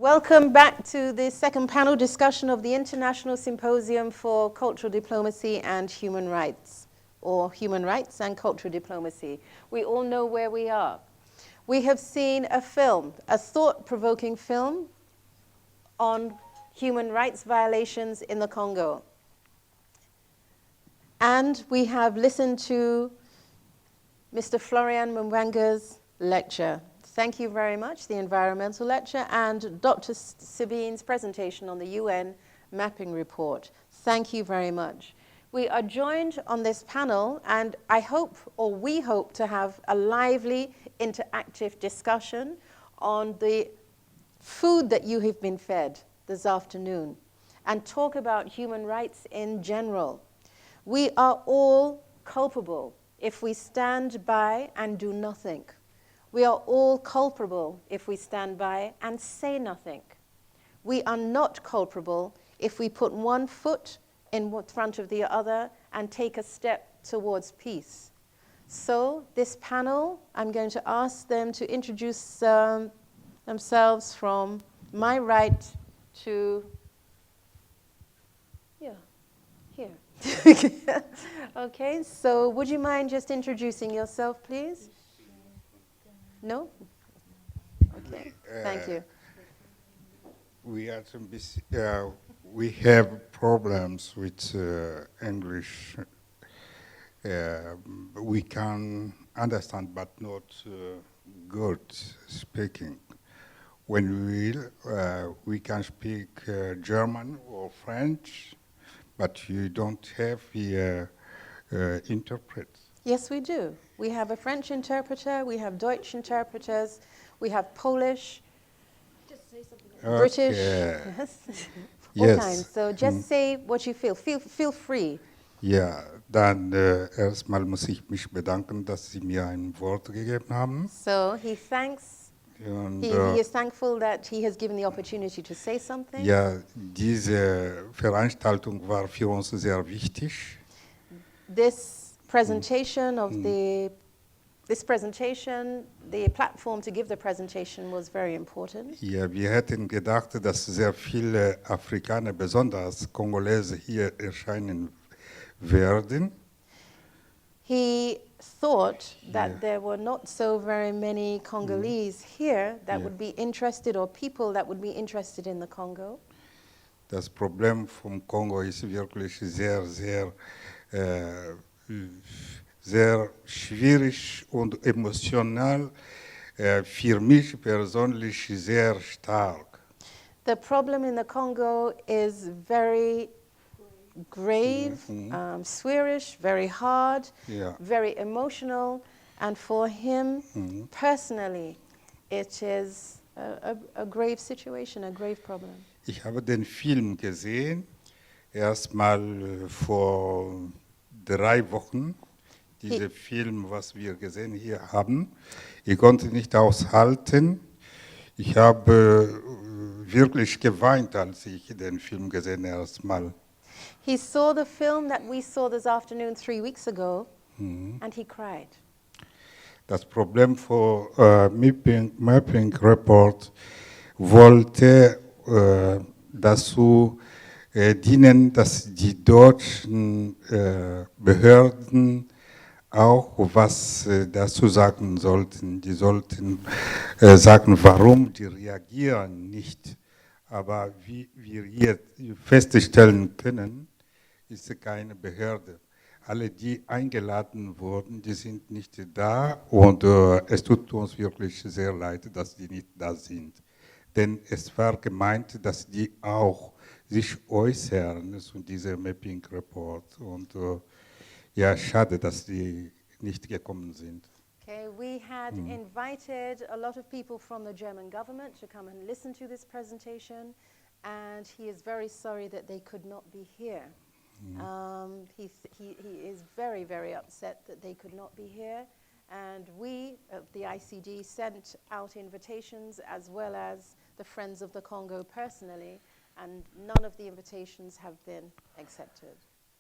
Welcome back to the second panel discussion of the International Symposium for Cultural Diplomacy and Human Rights, or Human Rights and Cultural Diplomacy. We all know where we are. We have seen a film, a thought-provoking film on human rights violations in the Congo. And we have listened to Mr. Floribert Nyamwoga's lecture. Thank you very much, the environmental lecture, and Dr. Sabine's presentation on the UN mapping report. Thank you very much. We are joined on this panel, and I hope, or we hope, to have a lively, interactive discussion on the food that you have been fed this afternoon, and talk about human rights in general. We are all culpable if we stand by and do nothing. We are all culpable if we stand by and say nothing. We are not culpable if we put one foot in front of the other and take a step towards peace. So this panel, I'm going to ask them to introduce themselves from my right to, here. Okay, so would you mind just introducing yourself, please? No? Okay, thank you. We have problems with English. We can understand, but not good speaking. When we can speak German or French, but you don't have here interpreters. Yes, we do. We have a French interpreter, we have Deutsch interpreters, we have Polish, British, yes. All kinds. So just say what you feel. Feel free. Ja, dann erstmal muss ich mich bedanken, dass Sie mir ein Wort gegeben haben. So he thanks, he is thankful that he has given the opportunity to say something. Ja, diese Veranstaltung war für uns sehr wichtig. This presentation of the platform to give the presentation was very important. Ja, wir hätten gedacht, dass sehr viele Afrikaner, besonders Kongolese, hier erscheinen werden. He thought that there were not so very many Congolese here that would be interested, or people that would be interested in the Congo. Das Problem vom Kongo ist wirklich sehr, sehr sehr schwierig und emotional, für mich persönlich sehr stark. The problem in the Congo is very grave, swearish, very hard, very emotional, and for him personally, it is a grave situation, a grave problem. Ich habe den Film gesehen, erstmal vor 3 Wochen. Dieser Film, was wir gesehen hier haben, ich konnte nicht aushalten. Ich habe wirklich geweint, als ich den Film gesehen habe, erstmal. He saw the film that we saw this afternoon 3 weeks ago, and he cried. Das Problem für Mapping Report wollte dazu dienen, dass die deutschen Behörden auch was dazu sagen sollten. Die sollten sagen, warum die reagieren nicht. Aber wie wir hier feststellen können, ist es keine Behörde. Alle, die eingeladen wurden, die sind nicht da. Und es tut uns wirklich sehr leid, dass die nicht da sind. Denn es war gemeint, dass die auch sich äußern zu diesem Mapping Report. Und ja, schade, dass die nicht gekommen sind. Okay, we had invited a lot of people from the German government to come and listen to this presentation, and he is very sorry that they could not be here. He is very, very upset that they could not be here, and we, the ICD, sent out invitations as well as the Friends of the Congo personally, and none of the invitations have been accepted.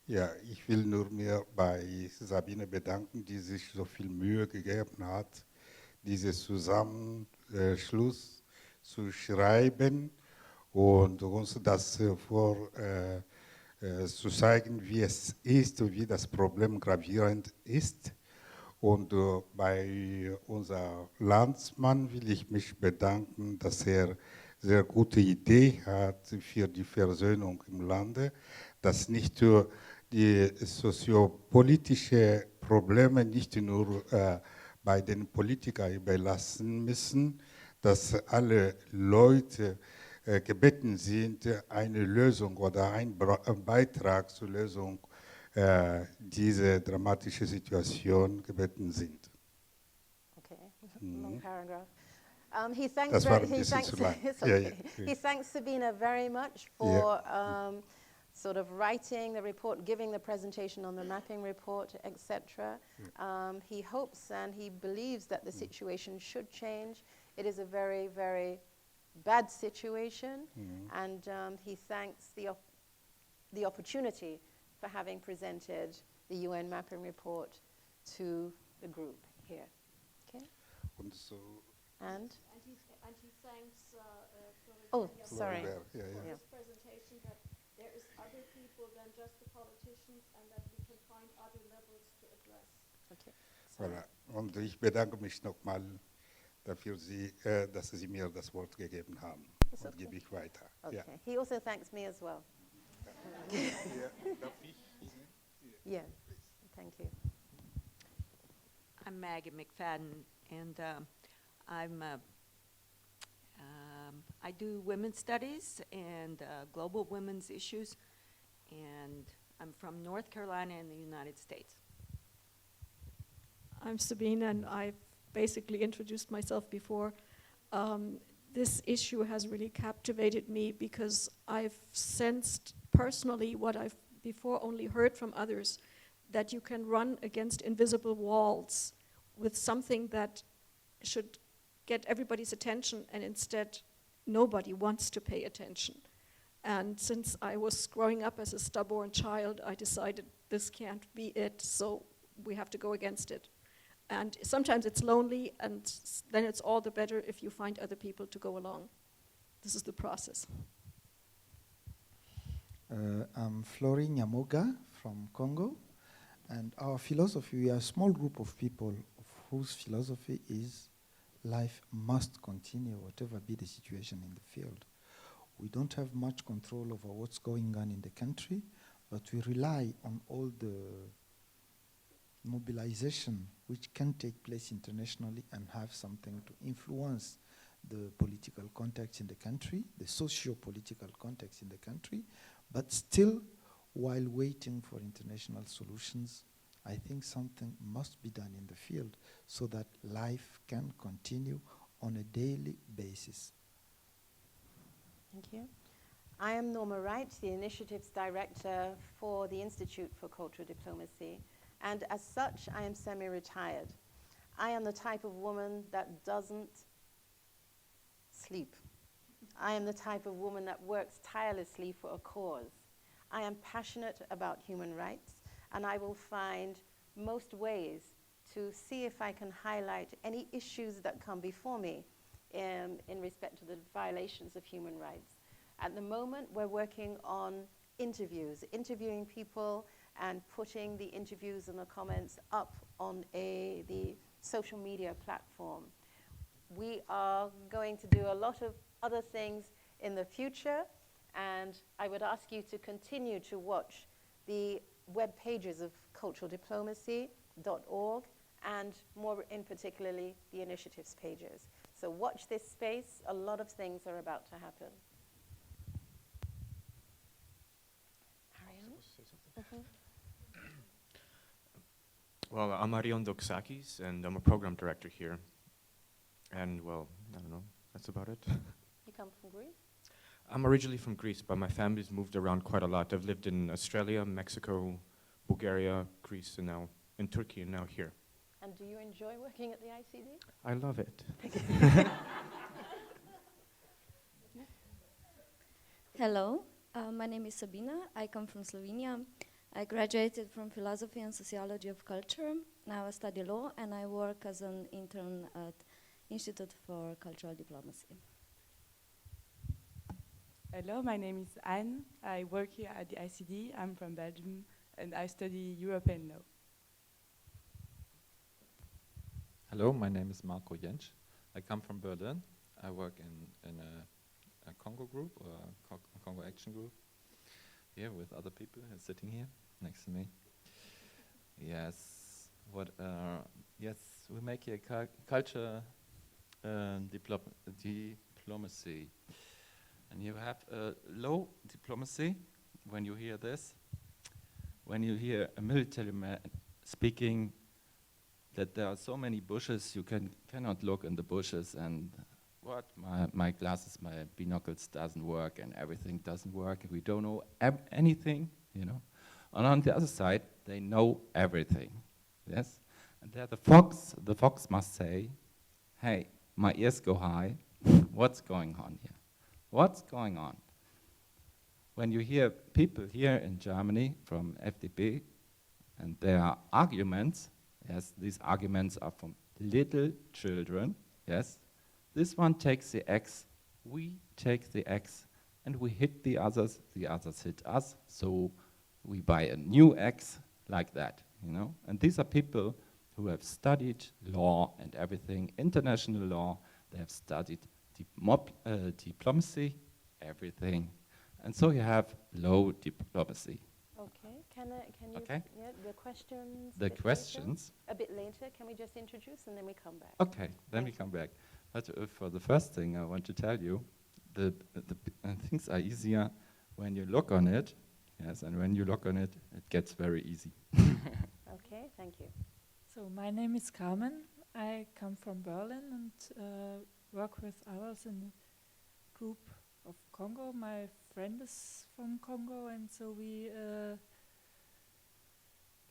Ja, ich will nur mir bei Sabine bedanken, die sich so viel Mühe gegeben hat, dieses Zusammenschluss zu schreiben und uns das zu zeigen, wie es ist und wie das Problem gravierend ist. Und bei unser Landsmann will ich mich bedanken, dass er sehr gute Idee hat für die Versöhnung im Lande, dass nicht nur die soziopolitischen Probleme nicht nur bei den Politikern überlassen müssen, dass alle Leute gebeten sind, eine Lösung oder einen Beitrag zur Lösung diese dramatische Situation gebeten sind. Okay, long paragraph. He thanks, Das war ein bisschen zu lang. it's okay. He thanks Sabine very much for sort of writing the report, giving the presentation on the mapping report, etc. He hopes and he believes that the situation should change. It is a very, very bad situation, and he thanks the opportunity for having presented the UN mapping report to the group here. Okay? Und so And he thanks oh, Floribert sorry. Floribert, for yeah. his presentation, that there is other people than just the politicians and that we can find other levels to address. Okay. Sorry. Voilà. Und ich bedanke mich nochmal dafür, dass Sie mir das Wort gegeben haben. It's Und okay. gebe ich weiter. Okay. Ja. He also thanks me as well. Darf ich? Yeah. Thank you. I'm Maggie McFadden, and I do women's studies and global women's issues, and I'm from North Carolina in the United States. I'm Sabine, and I've basically introduced myself before. This issue has really captivated me because I've sensed personally what I've before only heard from others, that you can run against invisible walls with something that should get everybody's attention, and instead nobody wants to pay attention. And since I was growing up as a stubborn child, I decided this can't be it, so we have to go against it. And sometimes it's lonely, and then it's all the better if you find other people to go along. This is the process. I'm Floribert Nyamwoga from Congo, and our philosophy, we are a small group of people whose philosophy is life must continue, whatever be the situation in the field. We don't have much control over what's going on in the country, but we rely on all the mobilization which can take place internationally and have something to influence the political context in the country, the socio-political context in the country, but still, while waiting for international solutions, I think something must be done in the field so that life can continue on a daily basis. Thank you. I am Norma Wright, the Initiatives Director for the Institute for Cultural Diplomacy, and as such, I am semi-retired. I am the type of woman that doesn't sleep. I am the type of woman that works tirelessly for a cause. I am passionate about human rights, and I will find most ways to see if I can highlight any issues that come before me in respect to the violations of human rights. At the moment, we're working on interviews, interviewing people and putting the interviews and the comments up on the social media platform. We are going to do a lot of other things in the future, and I would ask you to continue to watch the web pages of culturaldiplomacy.org and more in particularly the initiatives pages. So watch this space. A lot of things are about to happen. Ariane? Well, I'm Arion Doxakis, and I'm a program director here. And, well, I don't know, that's about it. You come from Greece? I'm originally from Greece, but my family's moved around quite a lot. I've lived in Australia, Mexico, Bulgaria, Greece, and now in Turkey, and now here. And do you enjoy working at the ICD? I love it. Hello, my name is Sabina. I come from Slovenia. I graduated from philosophy and sociology of culture. Now I study law, and I work as an intern at Institute for Cultural Diplomacy. Hello, my name is Anne. I work here at the ICD. I'm from Belgium, and I study European law. Hello, my name is Marco Jentsch. I come from Berlin. I work in a Congo group, or a Congo action group, here with other people sitting here next to me. Yes, yes, we make here culture diplomacy. And you have low diplomacy when you hear this. When you hear a military man speaking that there are so many bushes, you cannot look in the bushes, and what, my glasses, my binoculars doesn't work, and everything doesn't work, and we don't know anything, you know. And on the other side, they know everything, yes? And there the fox must say, hey, my ears go high, what's going on here? What's going on? When you hear people here in Germany from FDP, and there are arguments, yes, these arguments are from little children, yes. This one takes the X, we take the X, and we hit the others hit us, so we buy a new X like that, you know. And these are people who have studied law and everything, international law, they have studied diplomacy, everything. And so you have low diplomacy. Okay, can you, Okay. yeah, the questions? The questions. A bit later, can we just introduce and then we come back? Okay, then we come back. But for the first thing I want to tell you, the things are easier when you look on it, yes, and when you look on it, it gets very easy. Okay, thank you. So my name is Carmen. I come from Berlin and work with others in the group of Congo. My friend is from Congo, and so we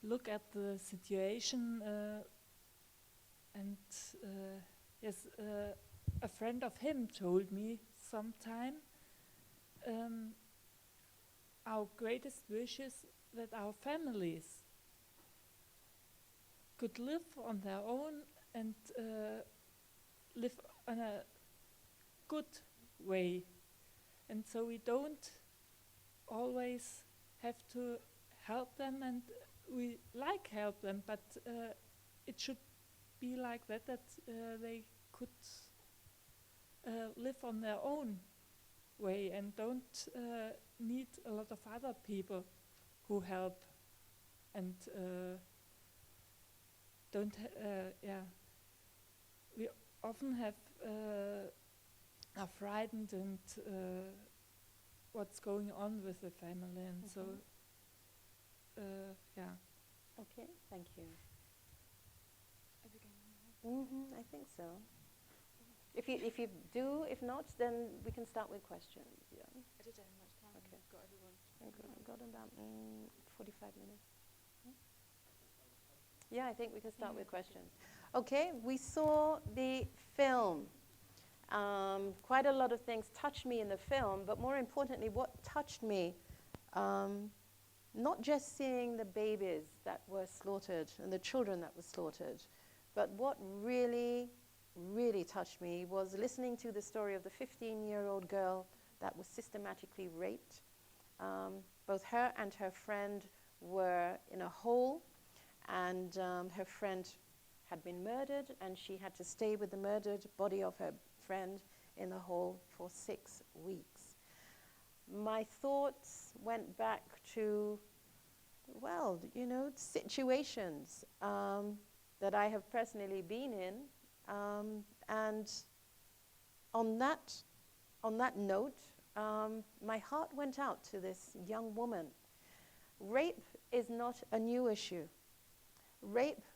look at the situation and yes, a friend of him told me sometime our greatest wish is that our families could live on their own and live on a good way. And so we don't always have to help them, and we help them, but it should be like that they could live on their own way and don't need a lot of other people who help and don't we often are frightened and what's going on with the family, and so yeah. Okay, thank you. I think so. If you do, if not, then we can start with questions. Yeah. I didn't have much time. Okay. Got everyone. I've got about 45 minutes. Yeah, I think we can start with questions. Okay, we saw the film. Quite a lot of things touched me in the film, but more importantly, what touched me, not just seeing the babies that were slaughtered and the children that were slaughtered, but what really, really touched me was listening to the story of the 15-year-old girl that was systematically raped. Both her and her friend were in a hole, and her friend had been murdered, and she had to stay with the murdered body of her friend in the hole for 6 weeks. My thoughts went back to, well, you know, situations that I have personally been in, and on that note, my heart went out to this young woman. Rape is not a new issue. Rape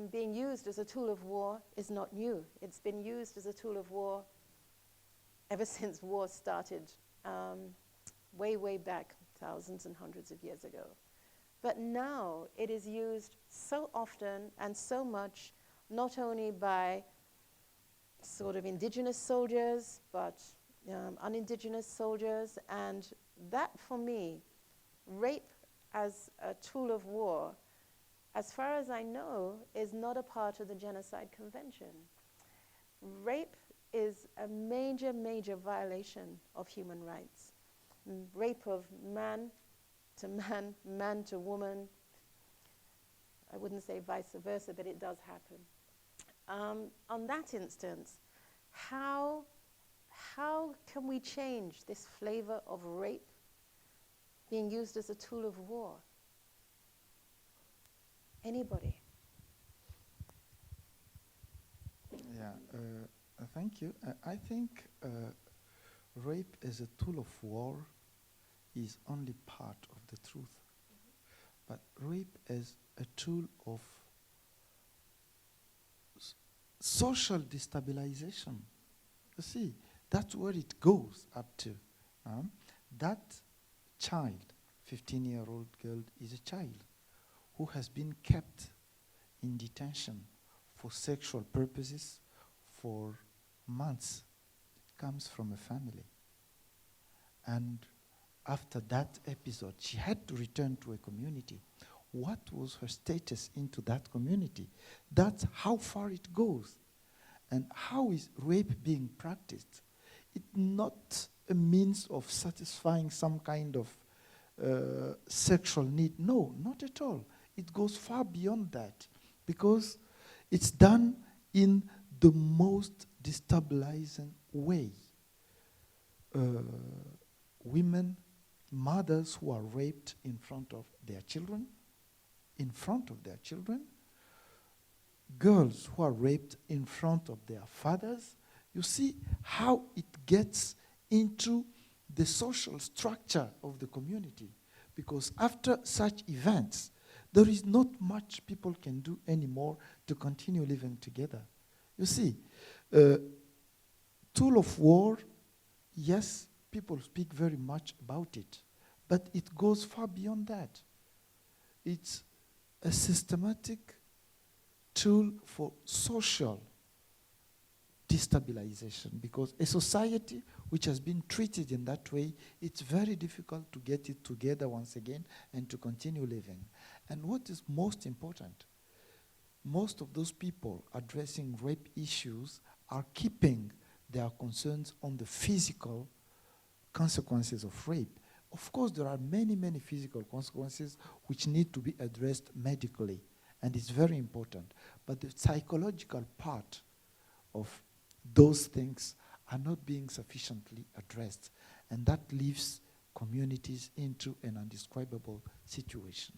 being used as a tool of war is not new. It's been used as a tool of war ever since war started, way, way back, thousands and hundreds of years ago. But now it is used so often and so much, not only by sort of indigenous soldiers, but unindigenous soldiers, and that, for me, rape as a tool of war, as far as I know, is not a part of the Genocide Convention. Rape is a major, major violation of human rights. Rape of man to man, man to woman. I wouldn't say vice versa, but it does happen. On that instance, how can we change this flavor of rape being used as a tool of war? Anybody? Yeah, thank you. I think rape as a tool of war is only part of the truth. But rape as a tool of social destabilization, you see, that's where it goes up to. That child, 15-year-old girl, is a child who has been kept in detention for sexual purposes for months. Comes from a family. And after that episode, she had to return to a community. What was her status into that community? That's how far it goes. And how is rape being practiced? It's not a means of satisfying some kind of sexual need. No, not at all. It goes far beyond that, because it's done in the most destabilizing way. Women, mothers who are raped in front of their children, girls who are raped in front of their fathers. You see how it gets into the social structure of the community. Because after such events, there is not much people can do anymore to continue living together. You see, tool of war, yes, people speak very much about it, but it goes far beyond that. It's a systematic tool for social destabilization, because a society which has been treated in that way, it's very difficult to get it together once again and to continue living. And what is most important, most of those people addressing rape issues are keeping their concerns on the physical consequences of rape. Of course, there are many, many physical consequences which need to be addressed medically, and it's very important. But the psychological part of those things are not being sufficiently addressed, and that leaves communities into an undescribable situation.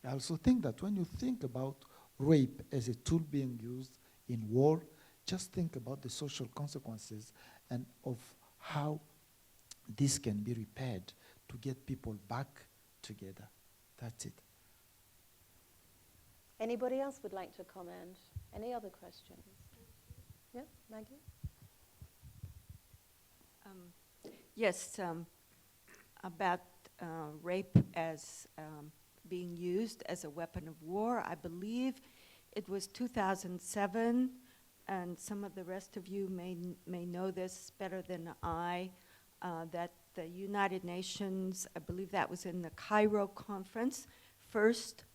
I also think that when you think about rape as a tool being used in war, just think about the social consequences and of how this can be repaired to get people back together. That's it. Anybody else would like to comment? Any other questions? Yeah, Maggie? Yes, about rape as being used as a weapon of war. I believe it was 2007, and some of the rest of you may know this better than I, that the United Nations, I believe that was in the Cairo conference, first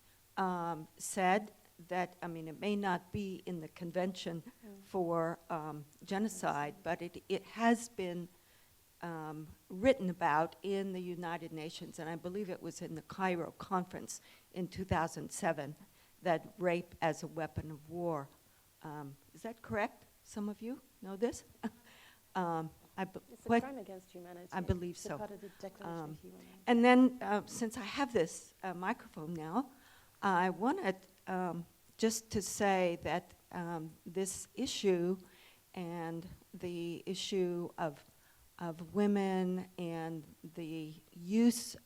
said that, I mean, it may not be in the Convention for Genocide, but it has been written about in the United Nations, and I believe it was in the Cairo conference in 2007, that rape as a weapon of war. Is that correct? Some of you know this? It's a crime against humanity. I believe it's so. Part of the Declaration of Human Rights. And then, since I have this microphone now, I wanted just to say that this issue and the issue of women and the use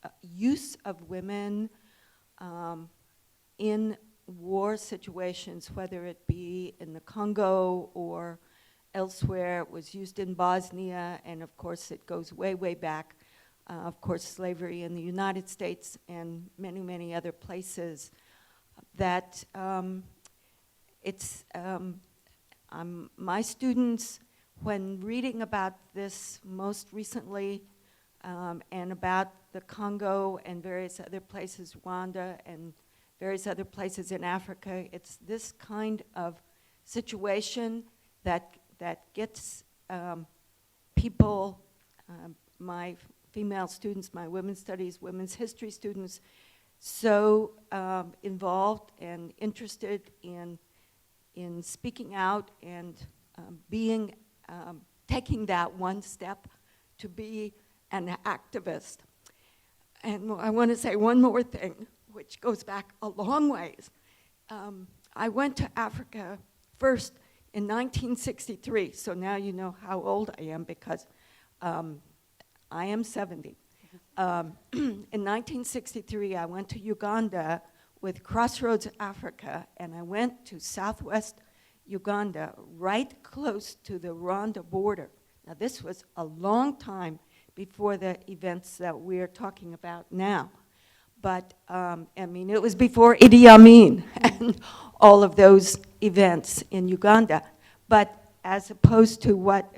of women in war situations, whether it be in the Congo or elsewhere. It was used in Bosnia, and of course it goes way, way back. Of course, slavery in the United States and many, many other places. That my students, when reading about this most recently, and about the Congo and various other places, Rwanda and various other places in Africa, it's this kind of situation that gets people, my female students, my women's studies, women's history students, so involved and interested in speaking out and taking that one step to be an activist. And I want to say one more thing, which goes back a long ways. I went to Africa first in 1963, so now you know how old I am because I am 70. In 1963, I went to Uganda with Crossroads Africa, and I went to southwest Uganda, right close to the Rwanda border. Now, this was a long time before the events that we're talking about now. But, I mean, it was before Idi Amin and all of those events in Uganda. But as opposed to what,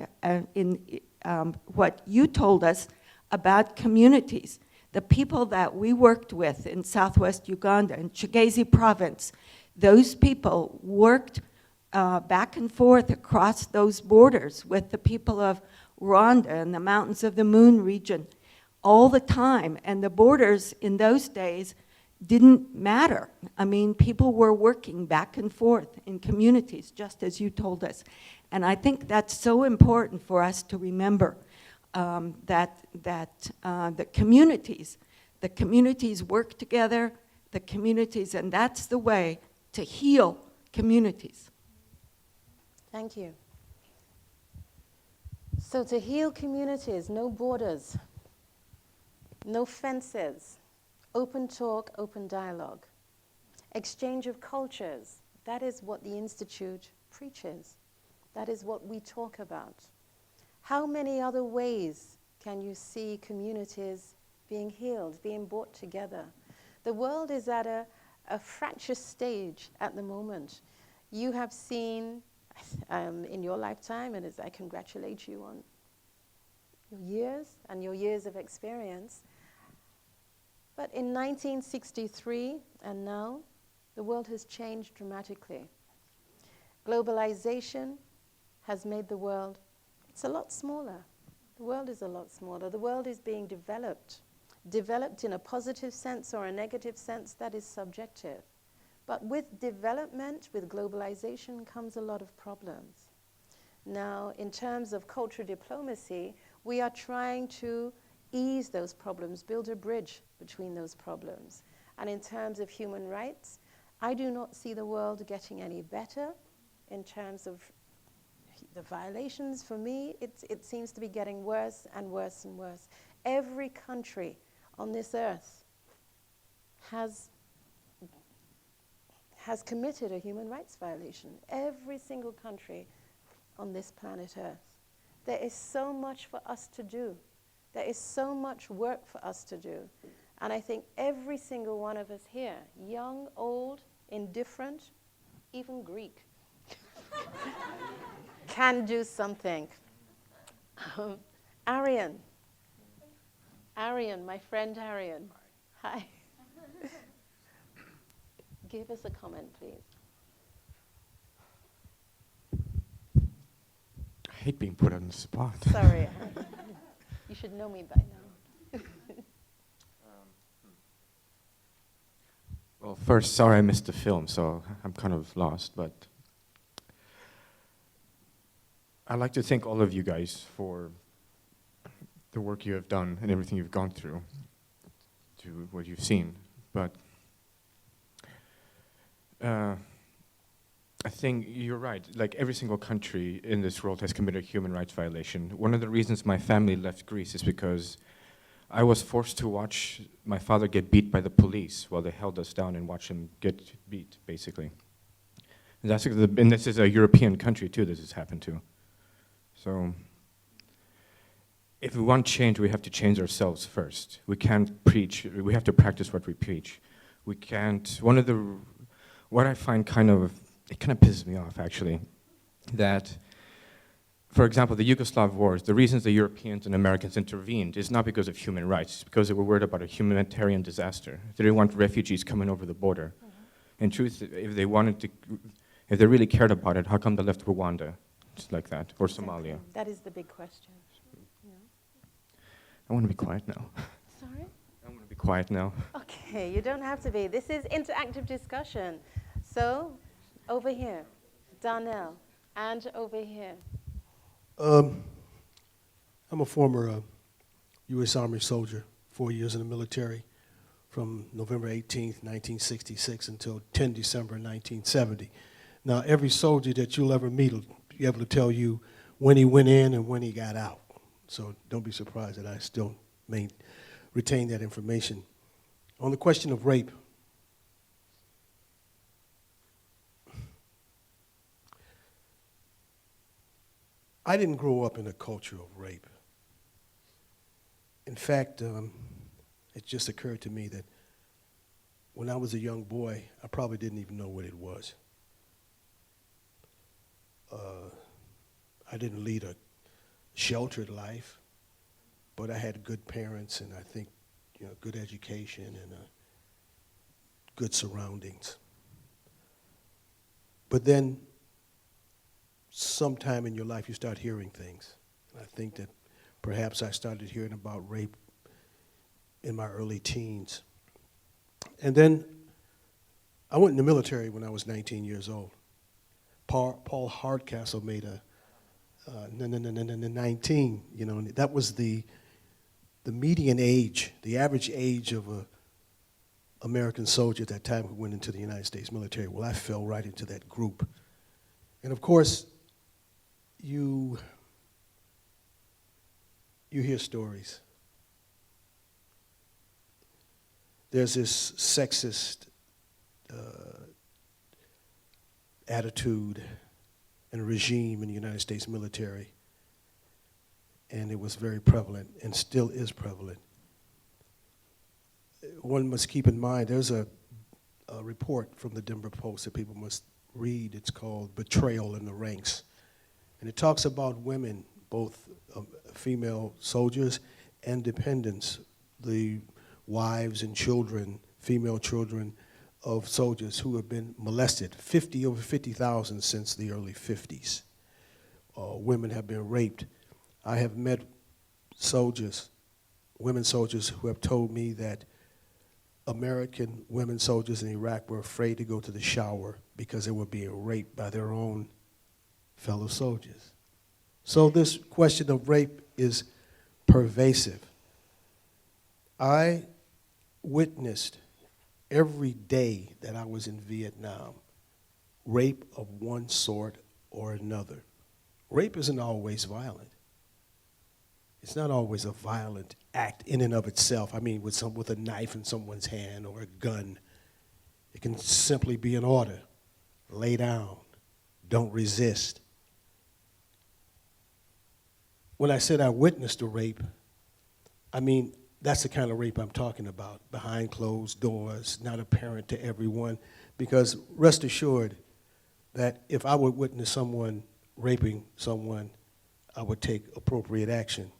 what you told us about communities, the people that we worked with in southwest Uganda, in Chigezi province, those people worked back and forth across those borders with the people of Rwanda and the Mountains of the Moon region all the time. And the borders in those days didn't matter. I mean, people were working back and forth in communities, just as you told us. And I think that's so important for us to remember, that the communities work together, and that's the way to heal communities. Thank you. So to heal communities, no borders, no fences, open talk, open dialogue, exchange of cultures. That is what the Institute preaches. That is what we talk about. How many other ways can you see communities being healed, being brought together? The world is at a fractious stage at the moment. You have seen in your lifetime, and as I congratulate you on your years and your years of experience, but in 1963 and now, the world has changed dramatically. Globalization has made the world, it's a lot smaller. The world is a lot smaller. The world is being developed in a positive sense or a negative sense, that is subjective. But with development, with globalization, comes a lot of problems. Now, in terms of cultural diplomacy, we are trying to ease those problems, build a bridge between those problems. And in terms of human rights, I do not see the world getting any better in terms of the violations. For me, it seems to be getting worse and worse and worse. Every country on this earth has committed a human rights violation. Every single country on this planet Earth. There is so much for us to do. There is so much work for us to do. And I think every single one of us here, young, old, indifferent, even Greek, can do something. Arian, my friend Arian. Hi. Give us a comment, please. I hate being put on the spot. Sorry. You should know me by now. Well, first, sorry I missed the film, so I'm kind of lost, but I'd like to thank all of you guys for the work you have done and everything you've gone through, to what you've seen. But I think you're right. Like, every single country in this world has committed a human rights violation. One of the reasons my family left Greece is because I was forced to watch my father get beat by the police while they held us down and watch him get beat, basically. And this is a European country, too, this has happened to. So if we want change, we have to change ourselves first. We can't preach. We have to practice what we preach. We can't. What I find it kind of pisses me off, actually, that, for example, the Yugoslav wars, the reasons the Europeans and Americans intervened is not because of human rights, it's because they were worried about a humanitarian disaster. They didn't want refugees coming over the border. In truth, if they really cared about it, how come they left Rwanda? Just like that. Or Somalia. That is the big question. Yeah. I want to be quiet now. Sorry? I want to be quiet now. Okay, you don't have to be. This is interactive discussion. So, over here, Darnell, and over here. I'm a former U.S. Army soldier, 4 years in the military, from November 18th, 1966 until 10 December 1970. Now, every soldier that you'll ever meet will be able to tell you when he went in and when he got out. So don't be surprised that I still retain that information. On the question of rape, I didn't grow up in a culture of rape. In fact, it just occurred to me that when I was a young boy, I probably didn't even know what it was. I didn't lead a sheltered life, but I had good parents and I think, good education and good surroundings. But then sometime in your life you start hearing things. And I think that perhaps I started hearing about rape in my early teens. And then I went in the military when I was 19 years old. Paul Hardcastle made a 19, that was the median age, the average age of a American soldier at that time who went into the United States military. Well, I fell right into that group. And of course, you hear stories. There's this sexist attitude and regime in the United States military, and it was very prevalent and still is prevalent. One must keep in mind there's a report from the Denver Post that people must read. It's called Betrayal in the Ranks, and it talks about women, both female soldiers and dependents, the wives and children, female children of soldiers who have been molested, over 50,000 since the early 50s. Women have been raped. I have met soldiers, women soldiers, who have told me that American women soldiers in Iraq were afraid to go to the shower because they were being raped by their own fellow soldiers. So this question of rape is pervasive. I witnessed every day that I was in Vietnam rape of one sort or another. Rape isn't always violent. It's not always a violent act in and of itself. I mean, with a knife in someone's hand or a gun. It can simply be an order. Lay down. Don't resist. When I said I witnessed a rape, I mean, that's the kind of rape I'm talking about, behind closed doors, not apparent to everyone. Because rest assured that if I would witness someone raping someone, I would take appropriate action.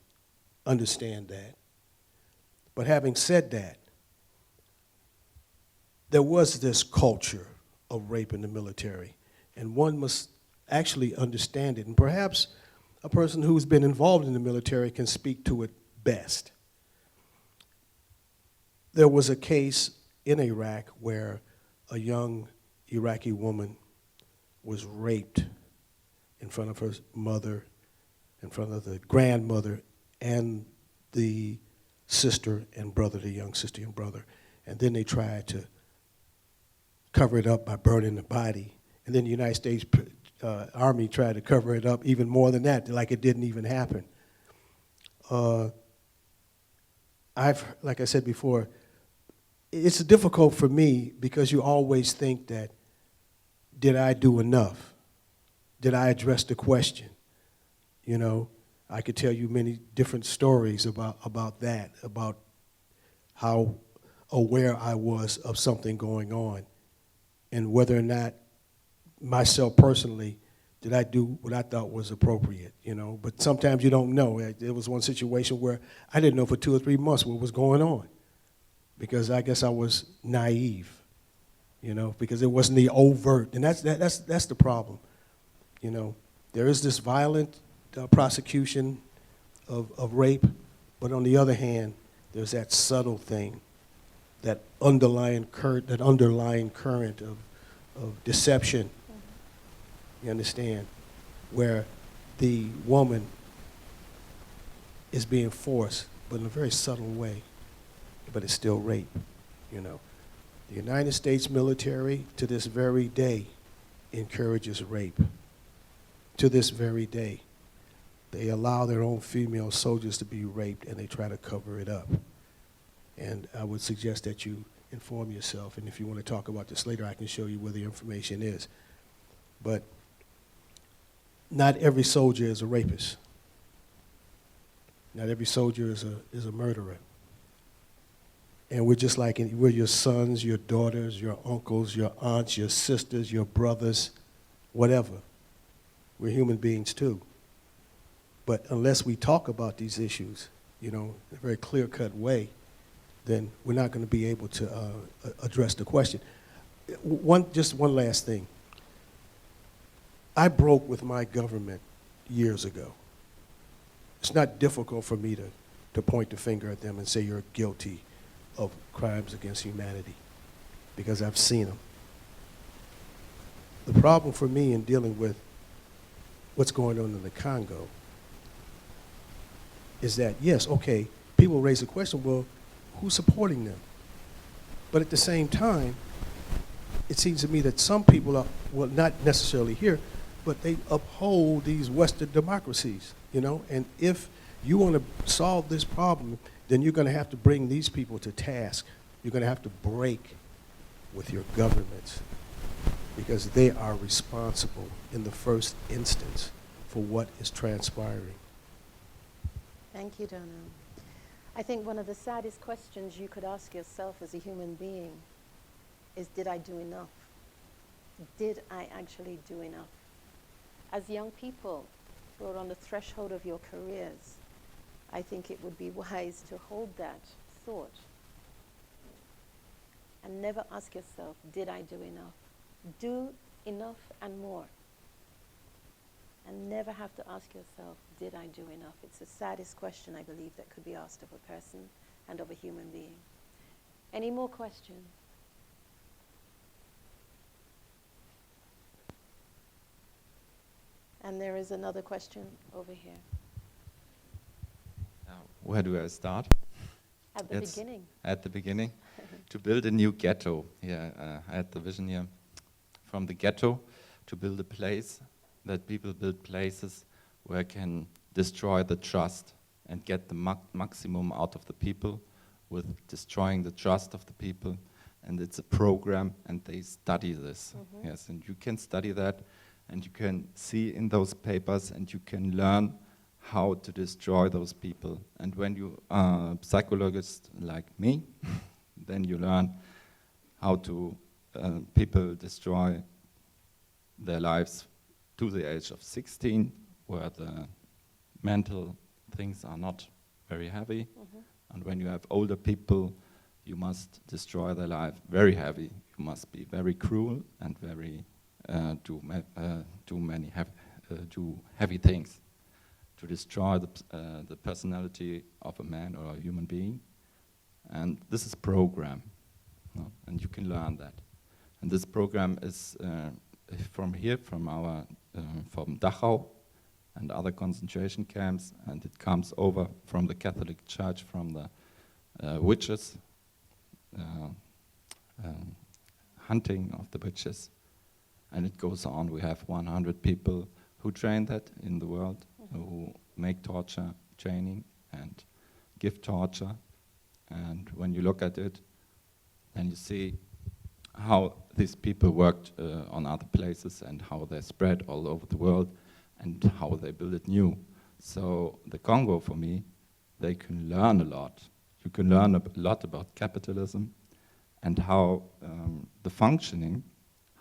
Understand that. But having said that, there was this culture of rape in the military, and one must actually understand it. And perhaps a person who's been involved in the military can speak to it best. There was a case in Iraq where a young Iraqi woman was raped in front of her mother, in front of the grandmother, and the sister and brother, the young sister and brother. And then they tried to cover it up by burning the body. And then the United States Army tried to cover it up even more than that, like it didn't even happen. Like I said before, it's difficult for me because you always think that, did I do enough? Did I address the question? You know, I could tell you many different stories about that, about how aware I was of something going on and whether or not myself personally, did I do what I thought was appropriate, you know? But sometimes you don't know. There was one situation where I didn't know for 2 or 3 months what was going on because I guess I was naive, you know, because it wasn't the overt. And that's the problem, you know. there is this violent prosecution of rape, but on the other hand, there's that subtle thing, that underlying current of deception, you understand, where the woman is being forced, but in a very subtle way, but it's still rape, you know. The United States military, to this very day, encourages rape. To this very day. They allow their own female soldiers to be raped, and they try to cover it up. And I would suggest that you inform yourself, and if you want to talk about this later, I can show you where the information is. But not every soldier is a rapist. Not every soldier is a murderer. And we're just like, we're your sons, your daughters, your uncles, your aunts, your sisters, your brothers, whatever. We're human beings too. But unless we talk about these issues, you know, in a very clear-cut way, then we're not going to be able to address the question. Just one last thing. I broke with my government years ago. It's not difficult for me to point the finger at them and say you're guilty of crimes against humanity, because I've seen them. The problem for me in dealing with what's going on in the Congo is that, yes, okay, people raise the question, well, who's supporting them? But at the same time, it seems to me that some people are, well, not necessarily here, but they uphold these Western democracies, you know? And if you want to solve this problem, then you're going to have to bring these people to task. You're going to have to break with your governments, because they are responsible in the first instance for what is transpiring. Thank you, Donna. I think one of the saddest questions you could ask yourself as a human being is, did I do enough? Did I actually do enough? As young people who are on the threshold of your careers, I think it would be wise to hold that thought and never ask yourself, did I do enough? Do enough and more. And never have to ask yourself, did I do enough? It's the saddest question, I believe, that could be asked of a person and of a human being. Any more questions? And there is another question over here. Where do I start? At the beginning. At the beginning. To build a new ghetto. Yeah, I had the vision here. From the ghetto to build a place, that people build places where can destroy the trust and get the maximum out of the people with destroying the trust of the people. And it's a program, and they study this. Mm-hmm. Yes, and you can study that, and you can see in those papers, and you can learn how to destroy those people. And when you are a psychologist like me, then you learn how to people destroy their lives to the age of 16, where the mental things are not very heavy. Mm-hmm. And when you have older people, you must destroy their life very heavy. You must be very cruel and very do heavy things to destroy the personality of a man or a human being. And this is a program, no? And you can learn that. And this program is from here, from Dachau and other concentration camps, and it comes over from the Catholic Church, from the witches, hunting of the witches, and it goes on. We have 100 people who train that in the world, who make torture training and give torture. And when you look at it, then you see how these people worked on other places and how they spread all over the world and how they build it new. So the Congo, for me, they can learn a lot. You can learn a lot about capitalism and how the functioning,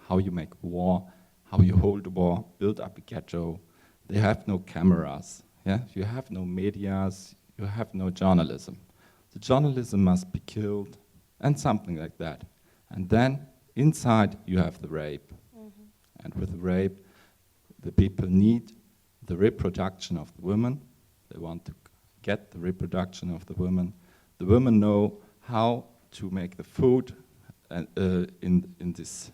how you make war, how you hold a war, build up a ghetto. They have no cameras, yeah? You have no medias, you have no journalism. The journalism must be killed and something like that. And then inside you have the rape. Mm-hmm. And with the rape, the people need the reproduction of the women. They want to get the reproduction of the women. The women know how to make the food in this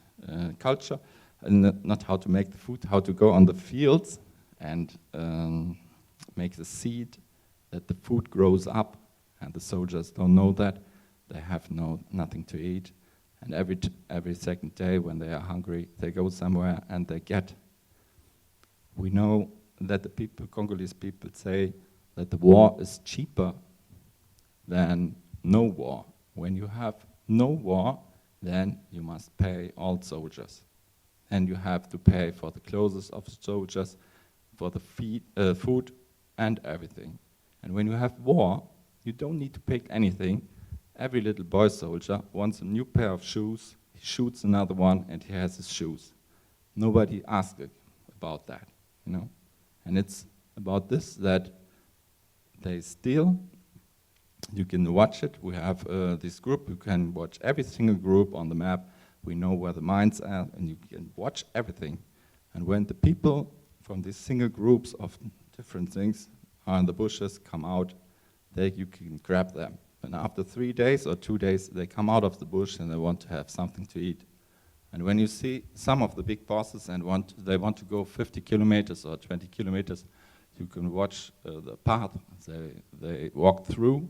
culture, and not how to make the food, how to go on the fields and make the seed that the food grows up. And the soldiers don't know that. They have nothing to eat. And every second day when they are hungry, they go somewhere and they get. We know that the Congolese people say that the war is cheaper than no war. When you have no war, then you must pay all soldiers. And you have to pay for the clothes of soldiers, for the food and everything. And when you have war, you don't need to pick anything. Every little boy soldier wants a new pair of shoes, he shoots another one and he has his shoes. Nobody asks about that, you know? And it's about this that they steal. You can watch it. We have this group. You can watch every single group on the map. We know where the mines are, and you can watch everything. And when the people from these single groups of different things are in the bushes, come out, you can grab them. And after 3 days or 2 days, they come out of the bush and they want to have something to eat. And when you see some of the big bosses and they want to go 50 kilometers or 20 kilometers, you can watch the path they walk through,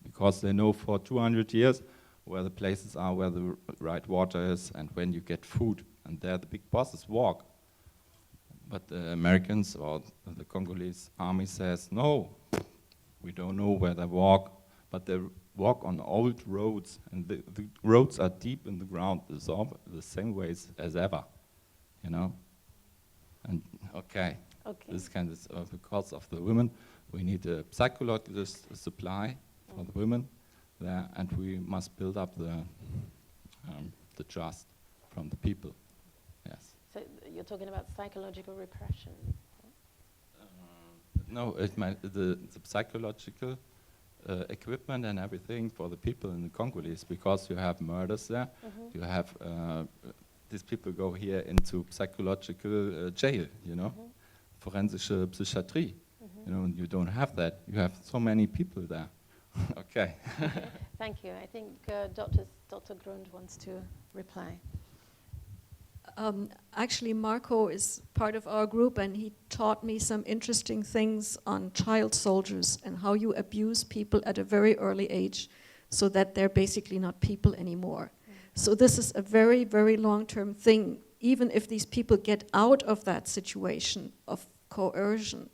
because they know for 200 years where the places are, where the right water is, and when you get food. And there the big bosses walk. But the Americans or the Congolese army says, no, we don't know where they walk, but they walk on old roads, and the roads are deep in the ground, the same ways as ever, you know? And okay. This kind of because of the women, we need a psychological supply for the women there, and we must build up the trust from the people. Yes. So you're talking about psychological repression? No, the psychological equipment and everything for the people in the Congolese, because you have murders there, you have these people go here into psychological jail, you know, forensische psychiatry, you know, and you don't have that. You have so many people there. Okay. Thank you. I think Dr. Grund wants to reply. Actually, Marco is part of our group, and he taught me some interesting things on child soldiers and how you abuse people at a very early age so that they're basically not people anymore. So this is a very, very long-term thing. Even if these people get out of that situation of coercion,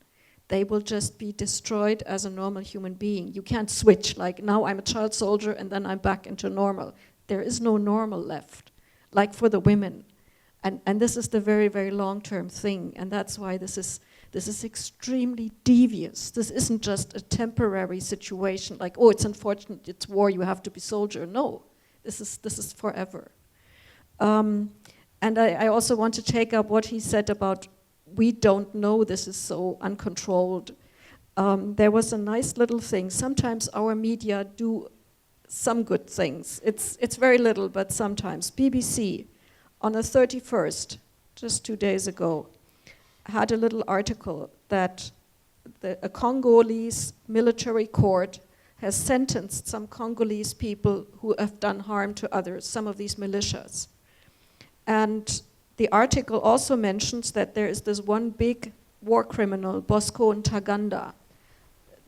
they will just be destroyed as a normal human being. You can't switch, like now I'm a child soldier and then I'm back into normal. There is no normal left, like for the women. And this is the very, very long-term thing, and that's why this is extremely devious. This isn't just a temporary situation, like, oh, it's unfortunate, it's war, you have to be soldier. No, this is forever. And I also want to take up what he said about we don't know, this is so uncontrolled. There was a nice little thing. Sometimes our media do some good things. It's very little, but sometimes. BBC, on the 31st, just 2 days ago, had a little article that a Congolese military court has sentenced some Congolese people who have done harm to others, some of these militias. And the article also mentions that there is this one big war criminal, Bosco Ntaganda,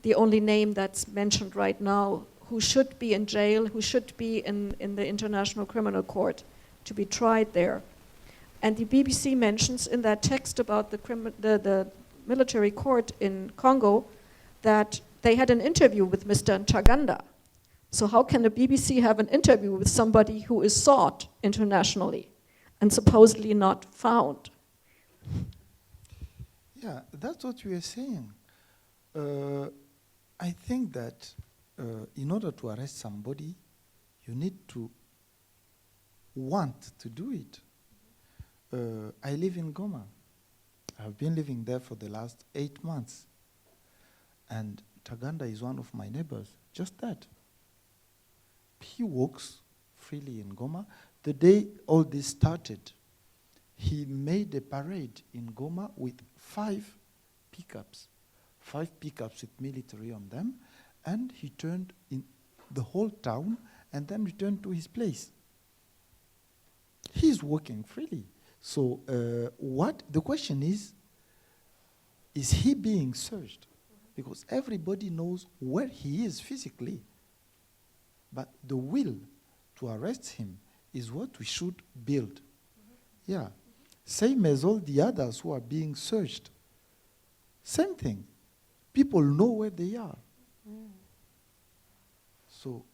the only name that's mentioned right now, who should be in jail, who should be in the International Criminal Court to be tried there. And the BBC mentions in that text about the military court in Congo that they had an interview with Mr. Ntaganda. So how can the BBC have an interview with somebody who is sought internationally and supposedly not found? Yeah, that's what we are saying. I think that in order to arrest somebody, you need to want to do it. I live in Goma. I've been living there for the last 8 months. And Taganda is one of my neighbors, just that. He walks freely in Goma. The day all this started, he made a parade in Goma with 5 pickups, 5 pickups with military on them, and he turned in the whole town and then returned to his place. He's working freely. So the question is he being searched? Because everybody knows where he is physically. But the will to arrest him is what we should build. Yeah. Same as all the others who are being searched. Same thing. People know where they are. So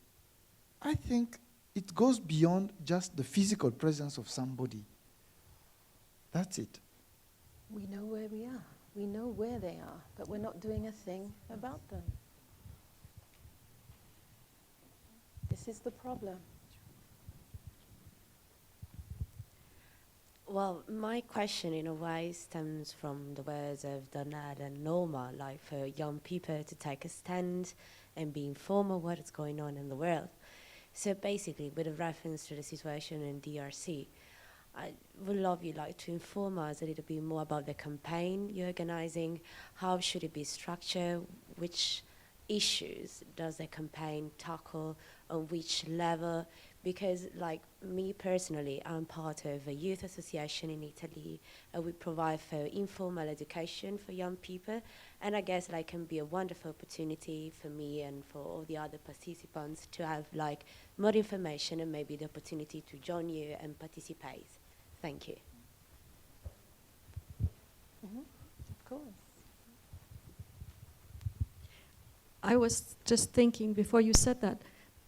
I think it goes beyond just the physical presence of somebody. That's it. We know where we are. We know where they are, but we're not doing a thing about them. This is the problem. Well, my question in a way stems from the words of Donald and Norma, like for young people to take a stand and be informed of what is going on in the world. So basically, with a reference to the situation in DRC, I would love you like to inform us a little bit more about the campaign you're organizing. How should it be structured? Which issues does the campaign tackle? On which level? Because like me personally, I'm part of a youth association in Italy. We provide for informal education for young people. And I guess like can be a wonderful opportunity for me and for all the other participants to have like more information and maybe the opportunity to join you and participate. Thank you. Of course. I was just thinking before you said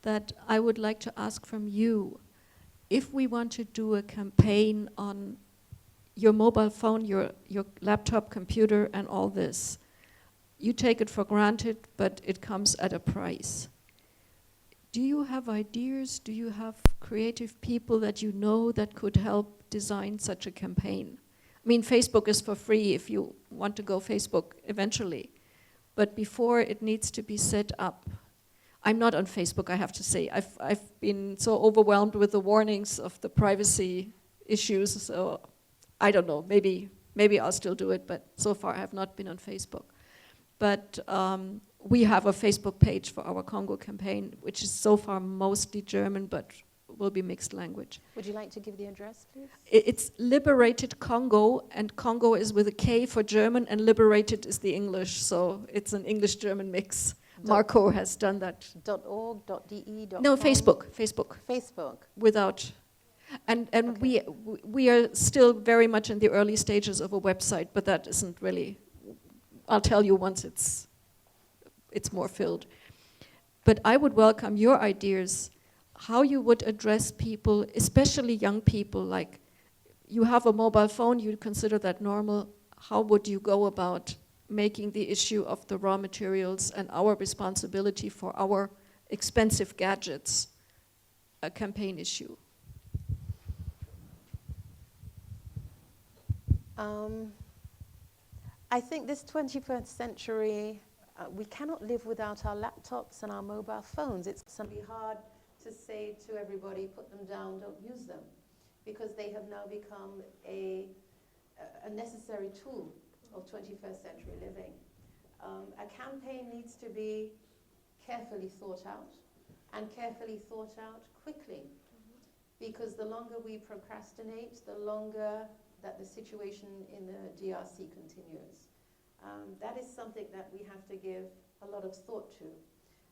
that I would like to ask from you, if we want to do a campaign on your mobile phone, your laptop, computer, and all this, you take it for granted, but it comes at a price. Do you have ideas? Do you have creative people that you know that could help design such a campaign? I mean, Facebook is for free if you want to go Facebook eventually. But before it needs to be set up. I'm not on Facebook, I have to say. I've been so overwhelmed with the warnings of the privacy issues, so I don't know, maybe I'll still do it, but so far I have not been on Facebook. But we have a Facebook page for our Congo campaign, which is so far mostly German, but will be mixed language. Would you like to give the address, please? It's Liberated Congo, and Congo is with a K for German, and Liberated is the English, so it's an English-German mix. Marco has done that. .org, .de, No, .com? Facebook. Facebook. Without, and Okay. we are still very much in the early stages of a website, but that isn't really. I'll tell you once it's more filled. But I would welcome your ideas, how you would address people, especially young people. Like, you have a mobile phone, you consider that normal. How would you go about making the issue of the raw materials and our responsibility for our expensive gadgets a campaign issue? I think this 21st century, we cannot live without our laptops and our mobile phones. It's going to be hard to say to everybody, put them down, don't use them, because they have now become a necessary tool of 21st century living. A campaign needs to be carefully thought out, and carefully thought out quickly, because the longer we procrastinate, the longer that the situation in the DRC continues. That is something that we have to give a lot of thought to.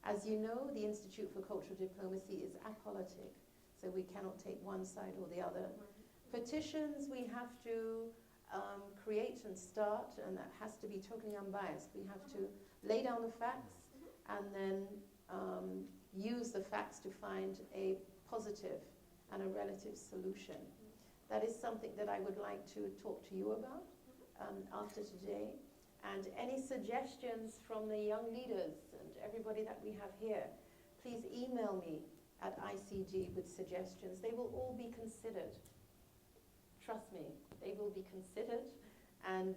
As you know, the Institute for Cultural Diplomacy is apolitic, so we cannot take one side or the other. Petitions we have to create and start, and that has to be totally unbiased. We have to lay down the facts and then use the facts to find a positive and a relative solution. That is something that I would like to talk to you about after today. And any suggestions from the young leaders and everybody that we have here, please email me at ICG with suggestions. They will all be considered. Trust me, they will be considered, and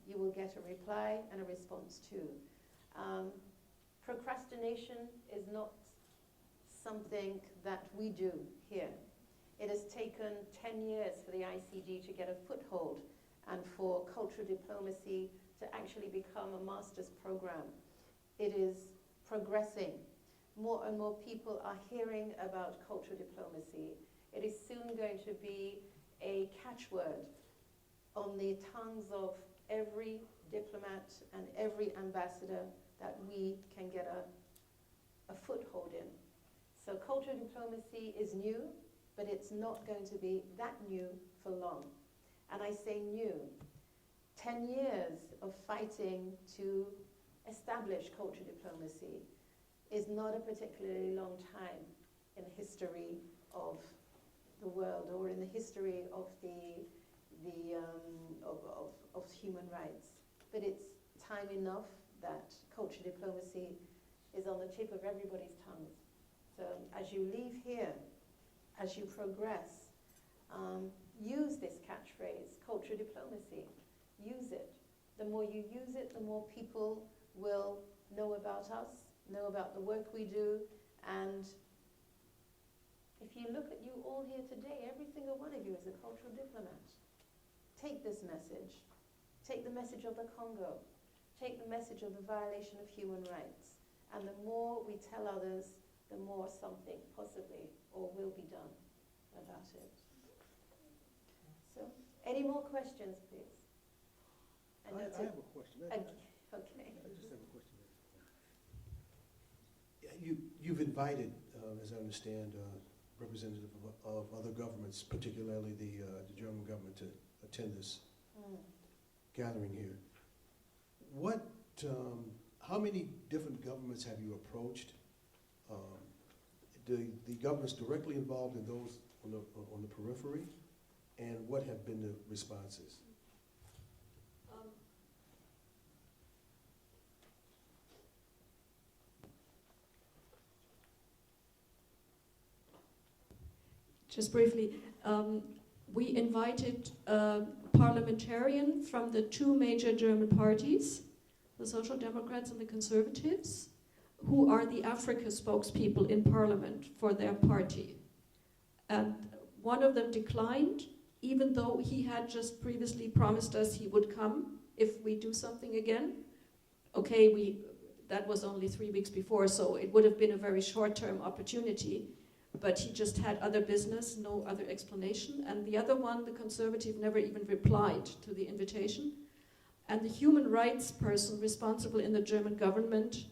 you will get a reply and a response too. Procrastination is not something that we do here. It has taken 10 years for the ICG to get a foothold and for cultural diplomacy to actually become a master's program. It is progressing. More and more people are hearing about cultural diplomacy. It is soon going to be a catchword on the tongues of every diplomat and every ambassador that we can get a foothold in. So cultural diplomacy is new, but it's not going to be that new for long. And I say new. 10 years of fighting to establish cultural diplomacy is not a particularly long time in the history of the world or in the history of of human rights. But it's time enough that cultural diplomacy is on the tip of everybody's tongues. So as you leave here, as you progress, use this catchphrase, cultural diplomacy. Use it. The more you use it, the more people will know about us, know about the work we do, and if you look at you all here today, every single one of you is a cultural diplomat. Take this message. Take the message of the Congo. Take the message of the violation of human rights. And the more we tell others, the more something possibly or will be done about it. So, any more questions, please? I have a question. Okay. I just have a question. You've invited, as I understand, representatives of other governments, particularly the German government, to attend this gathering here. How many different governments have you approached? The governments directly involved in those on the periphery, and what have been the responses? Just briefly, we invited a parliamentarian from the two major German parties, the Social Democrats and the Conservatives, who are the Africa spokespeople in parliament for their party. And one of them declined, even though he had just previously promised us he would come if we do something again. Okay, that was only 3 weeks before, so it would have been a very short-term opportunity. But he just had other business, no other explanation. And the other one, the Conservative, never even replied to the invitation. And the human rights person responsible in the German government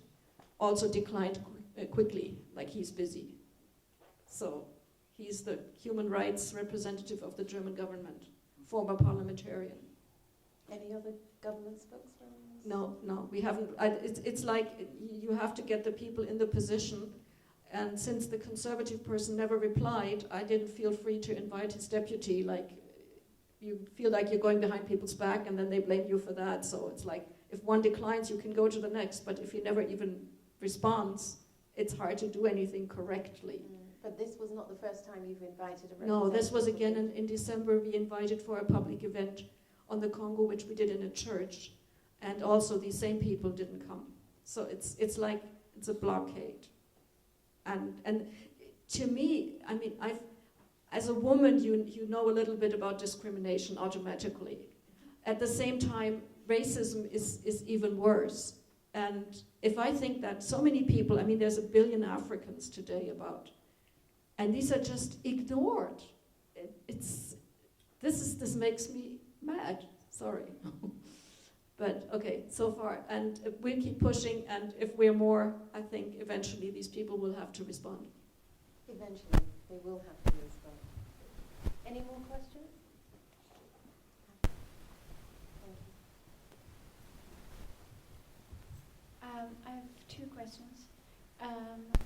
also declined quickly, like he's busy. So he's the human rights representative of the German government, former parliamentarian. Any other government spokesmen? No, we haven't. It's like you have to get the people in the position. And since the Conservative person never replied, I didn't feel free to invite his deputy. Like, you feel like you're going behind people's back and then they blame you for that. So it's like, if one declines, you can go to the next. But if he never even responds, it's hard to do anything correctly. But this was not the first time you've invited a representative? No, this was again in December. We invited for a public event on the Congo, which we did in a church. And also these same people didn't come. So it's like, it's a blockade. And to me, I mean, as a woman, you know a little bit about discrimination automatically. At the same time, racism is even worse. And if I think that so many people, I mean, there's 1 billion Africans today about, and these are just ignored. This makes me mad. Sorry. But okay, so far, and we'll keep pushing, and if we're more, I think eventually these people will have to respond. Eventually, they will have to respond. Any more questions? I have 2 questions.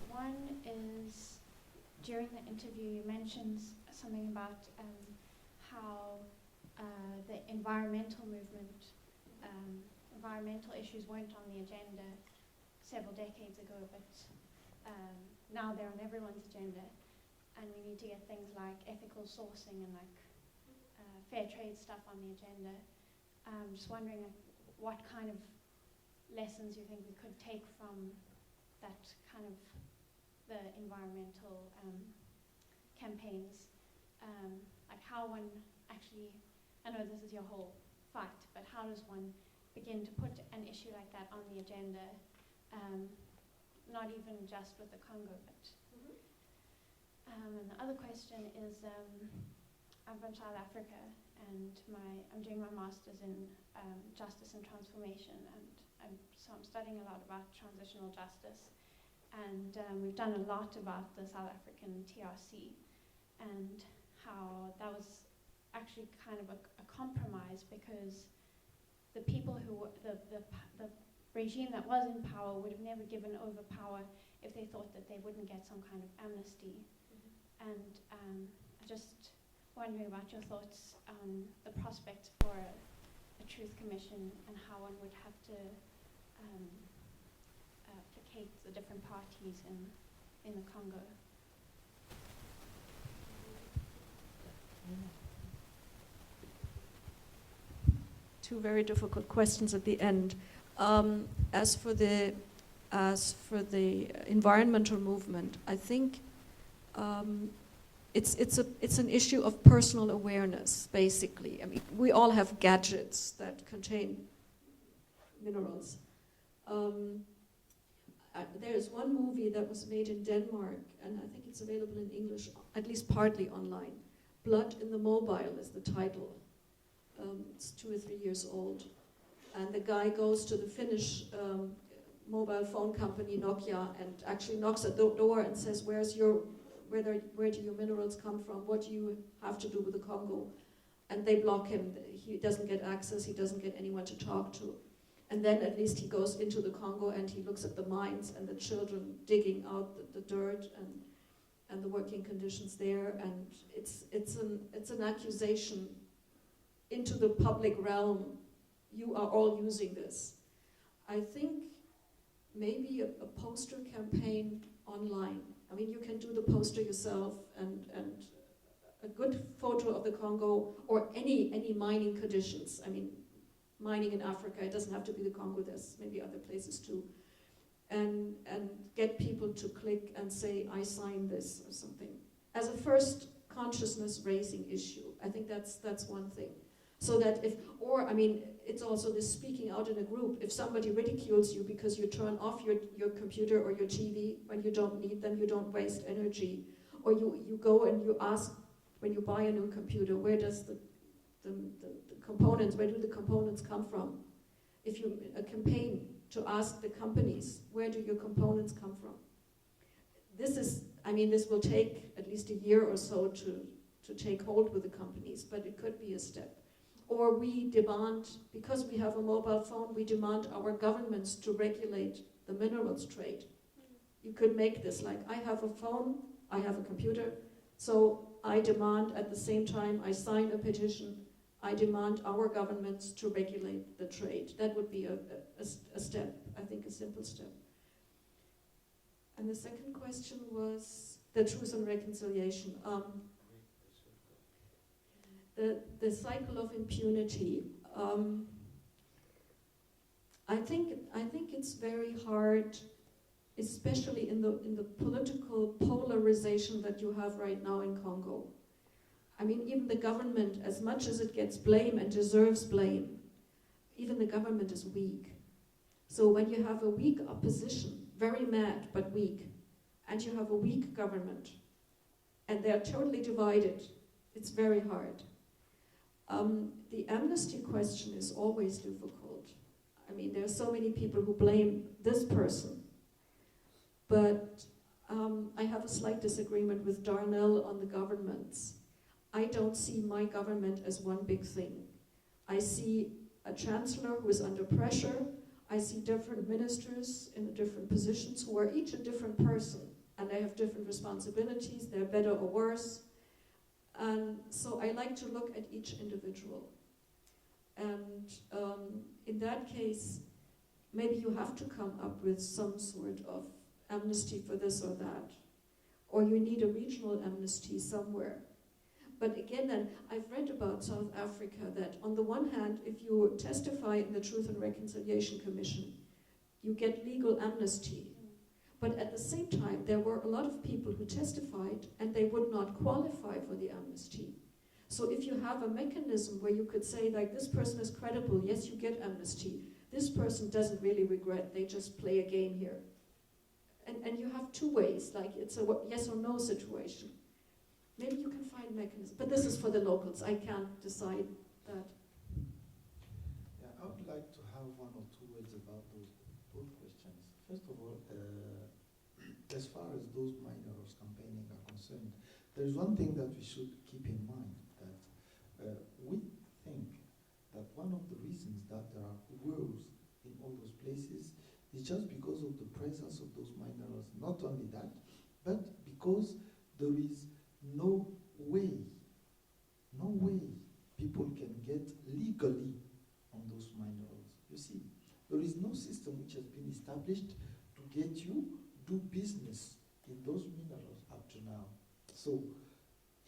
One is, during the interview you mentioned something about how the environmental movement, environmental issues weren't on the agenda several decades ago, but now they're on everyone's agenda, and we need to get things like ethical sourcing and like fair trade stuff on the agenda. Just wondering what kind of lessons you think we could take from that kind of the environmental campaigns, like how one actually, I know this is your whole fight, but how does one begin to put an issue like that on the agenda, not even just with the Congo, but. And the other question is, I'm from South Africa, and I'm doing my master's in justice and transformation, and so I'm studying a lot about transitional justice, and we've done a lot about the South African TRC, and how that was actually kind of a compromise, because the people who were, the regime that was in power would have never given over power if they thought that they wouldn't get some kind of amnesty. And I'm just wondering about your thoughts on the prospects for a truth commission and how one would have to placate the different parties in the Congo. Two very difficult questions at the end. As for the environmental movement, I think it's an issue of personal awareness, basically. I mean, we all have gadgets that contain minerals. There is one movie that was made in Denmark, and I think it's available in English, at least partly online. Blood in the Mobile is the title. It's 2 or 3 years old. And the guy goes to the Finnish mobile phone company, Nokia, and actually knocks at the door and says, where do your minerals come from? What do you have to do with the Congo? And they block him. He doesn't get access. He doesn't get anyone to talk to. And then at least he goes into the Congo and he looks at the mines and the children digging out the dirt and the working conditions there. And it's an accusation into the public realm. You are all using this. I think maybe a poster campaign online. I mean, you can do the poster yourself, and a good photo of the Congo or any mining conditions. I mean, mining in Africa, it doesn't have to be the Congo, there's maybe other places too. And get people to click and say, I sign this or something. As a first consciousness raising issue, I think that's one thing. So that it's also this speaking out in a group. If somebody ridicules you because you turn off your computer or your TV when you don't need them, you don't waste energy. Or you go and you ask, when you buy a new computer, where does the components, where do the components come from? If you a campaign to ask the companies, where do your components come from? This will take at least a year or so to take hold with the companies, but it could be a step. Or we demand, because we have a mobile phone, we demand our governments to regulate the minerals trade. You could make this like, I have a phone, I have a computer, so I demand at the same time I sign a petition, I demand our governments to regulate the trade. That would be a step, I think a simple step. And the second question was the truth and reconciliation. The cycle of impunity. I think it's very hard, especially in the political polarization that you have right now in Congo. I mean, even the government, as much as it gets blame and deserves blame, even the government is weak. So when you have a weak opposition, very mad but weak, and you have a weak government, and they're totally divided, it's very hard. The amnesty question is always difficult. I mean, there are so many people who blame this person, but I have a slight disagreement with Darnell on the governments. I don't see my government as one big thing. I see a chancellor who is under pressure. I see different ministers in different positions who are each a different person, and they have different responsibilities. They're better or worse. And so I like to look at each individual. And in that case, maybe you have to come up with some sort of amnesty for this or that. Or you need a regional amnesty somewhere. But again, then, I've read about South Africa that on the one hand, if you testify in the Truth and Reconciliation Commission, you get legal amnesty. But at the same time, there were a lot of people who testified and they would not qualify for the amnesty. So if you have a mechanism where you could say, like, this person is credible, yes, you get amnesty. This person doesn't really regret, they just play a game here. And you have two ways, like it's a yes or no situation. Maybe you can find mechanisms, but this is for the locals. I can't decide that. Yeah, I would like to have one or two words about both questions. First of all, as far as those minors campaigning are concerned, there is one thing that we should keep in mind, that we think that one of the reasons that there are wars in all those places is just because of the presence of those minors. Not only that, but because there is no way people can get legally on those minerals. You see, there is no system which has been established to get you do business in those minerals up to now. So,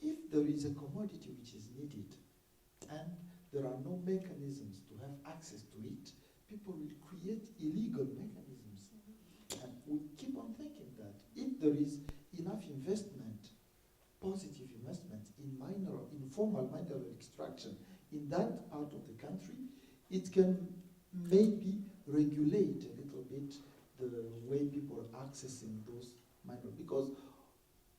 if there is a commodity which is needed and there are no mechanisms to have access to it, people will create illegal mechanisms. And we keep on thinking that if there is enough investment, positive investment in informal mineral extraction in that part of the country, it can maybe regulate a little bit the way people are accessing those minerals. Because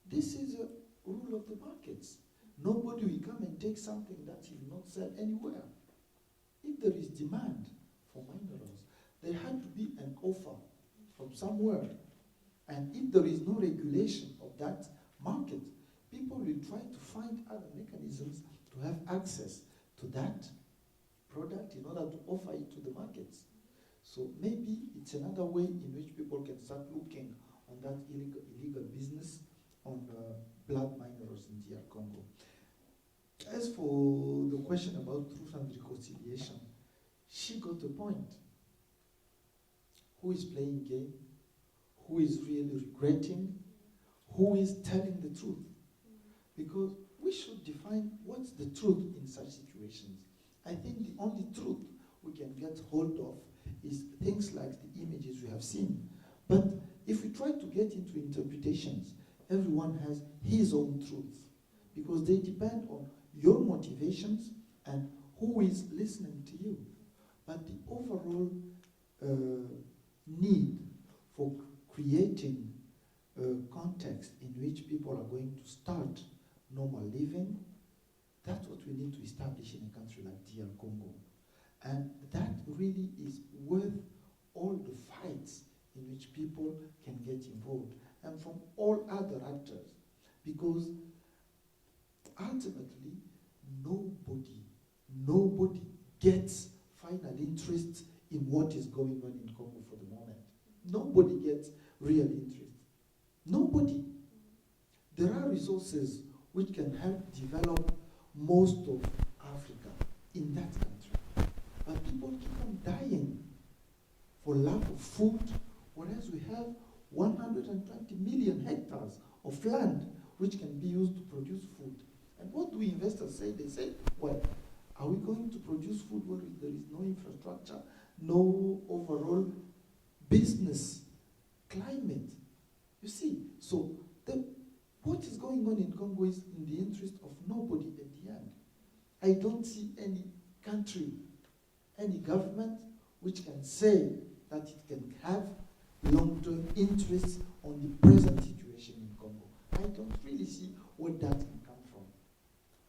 this is a rule of the markets. Nobody will come and take something that he will not sell anywhere. If there is demand for minerals, there had to be an offer from somewhere. And if there is no regulation of that market, people will try to find other mechanisms to have access to that product in order to offer it to the markets. So maybe it's another way in which people can start looking on that illegal business on blood minerals in DR Congo. As for the question about truth and reconciliation, she got a point. Who is playing game? Who is really regretting? Who is telling the truth? Because we should define what's the truth in such situations. I think the only truth we can get hold of is things like the images we have seen. But if we try to get into interpretations, everyone has his own truth, because they depend on your motivations and who is listening to you. But the overall need for creating a context in which people are going to start normal living, that's what we need to establish in a country like DR Congo. And that really is worth all the fights in which people can get involved, and from all other actors. Because ultimately, nobody gets final interest in what is going on in Congo for the moment. Nobody gets real interest. Nobody. There are resources which can help develop most of Africa in that country. But people keep on dying for lack of food, whereas we have 120 million hectares of land which can be used to produce food. And what do investors say? They say, well, are we going to produce food where there is no infrastructure, no overall business climate? You see, so what is going on in Congo is in the interest of nobody at the end. I don't see any country, any government which can say that it can have long-term interests on the present situation in Congo. I don't really see where that can come from.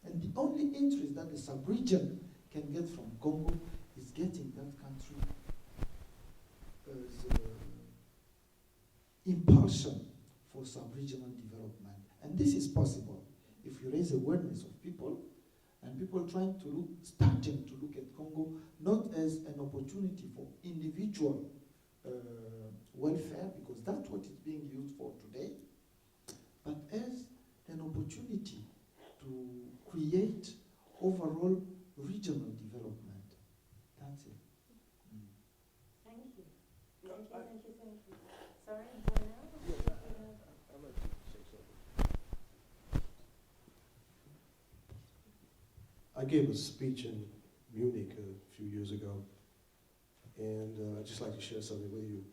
And the only interest that the sub-region can get from Congo is getting that country as impulsion for sub-regional development. And this is possible if you raise awareness of people, and people starting to look at Congo not as an opportunity for individual welfare, because that's what it's being used for today, but as an opportunity to create overall regional development. That's it. Thank you. Thank you. Sorry, I'd like to say something. I gave a speech in Munich a few years ago, and I'd just like to share something with you.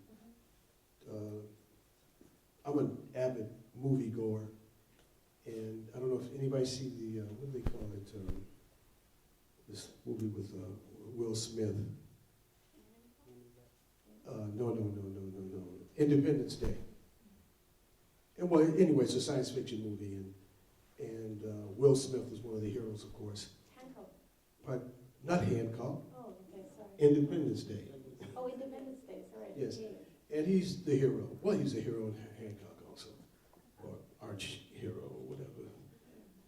I'm an avid moviegoer, and I don't know if anybody see the, what do they call it? it? This movie with Will Smith. No. Independence Day. And well, anyway, it's a science fiction movie, and Will Smith is one of the heroes, of course. Hancock. But not Hancock. Oh, okay, sorry. Independence Day. Oh, Independence Day, sorry. Yes. And he's the hero. Well, he's a hero in Hancock also, or arch hero, or whatever,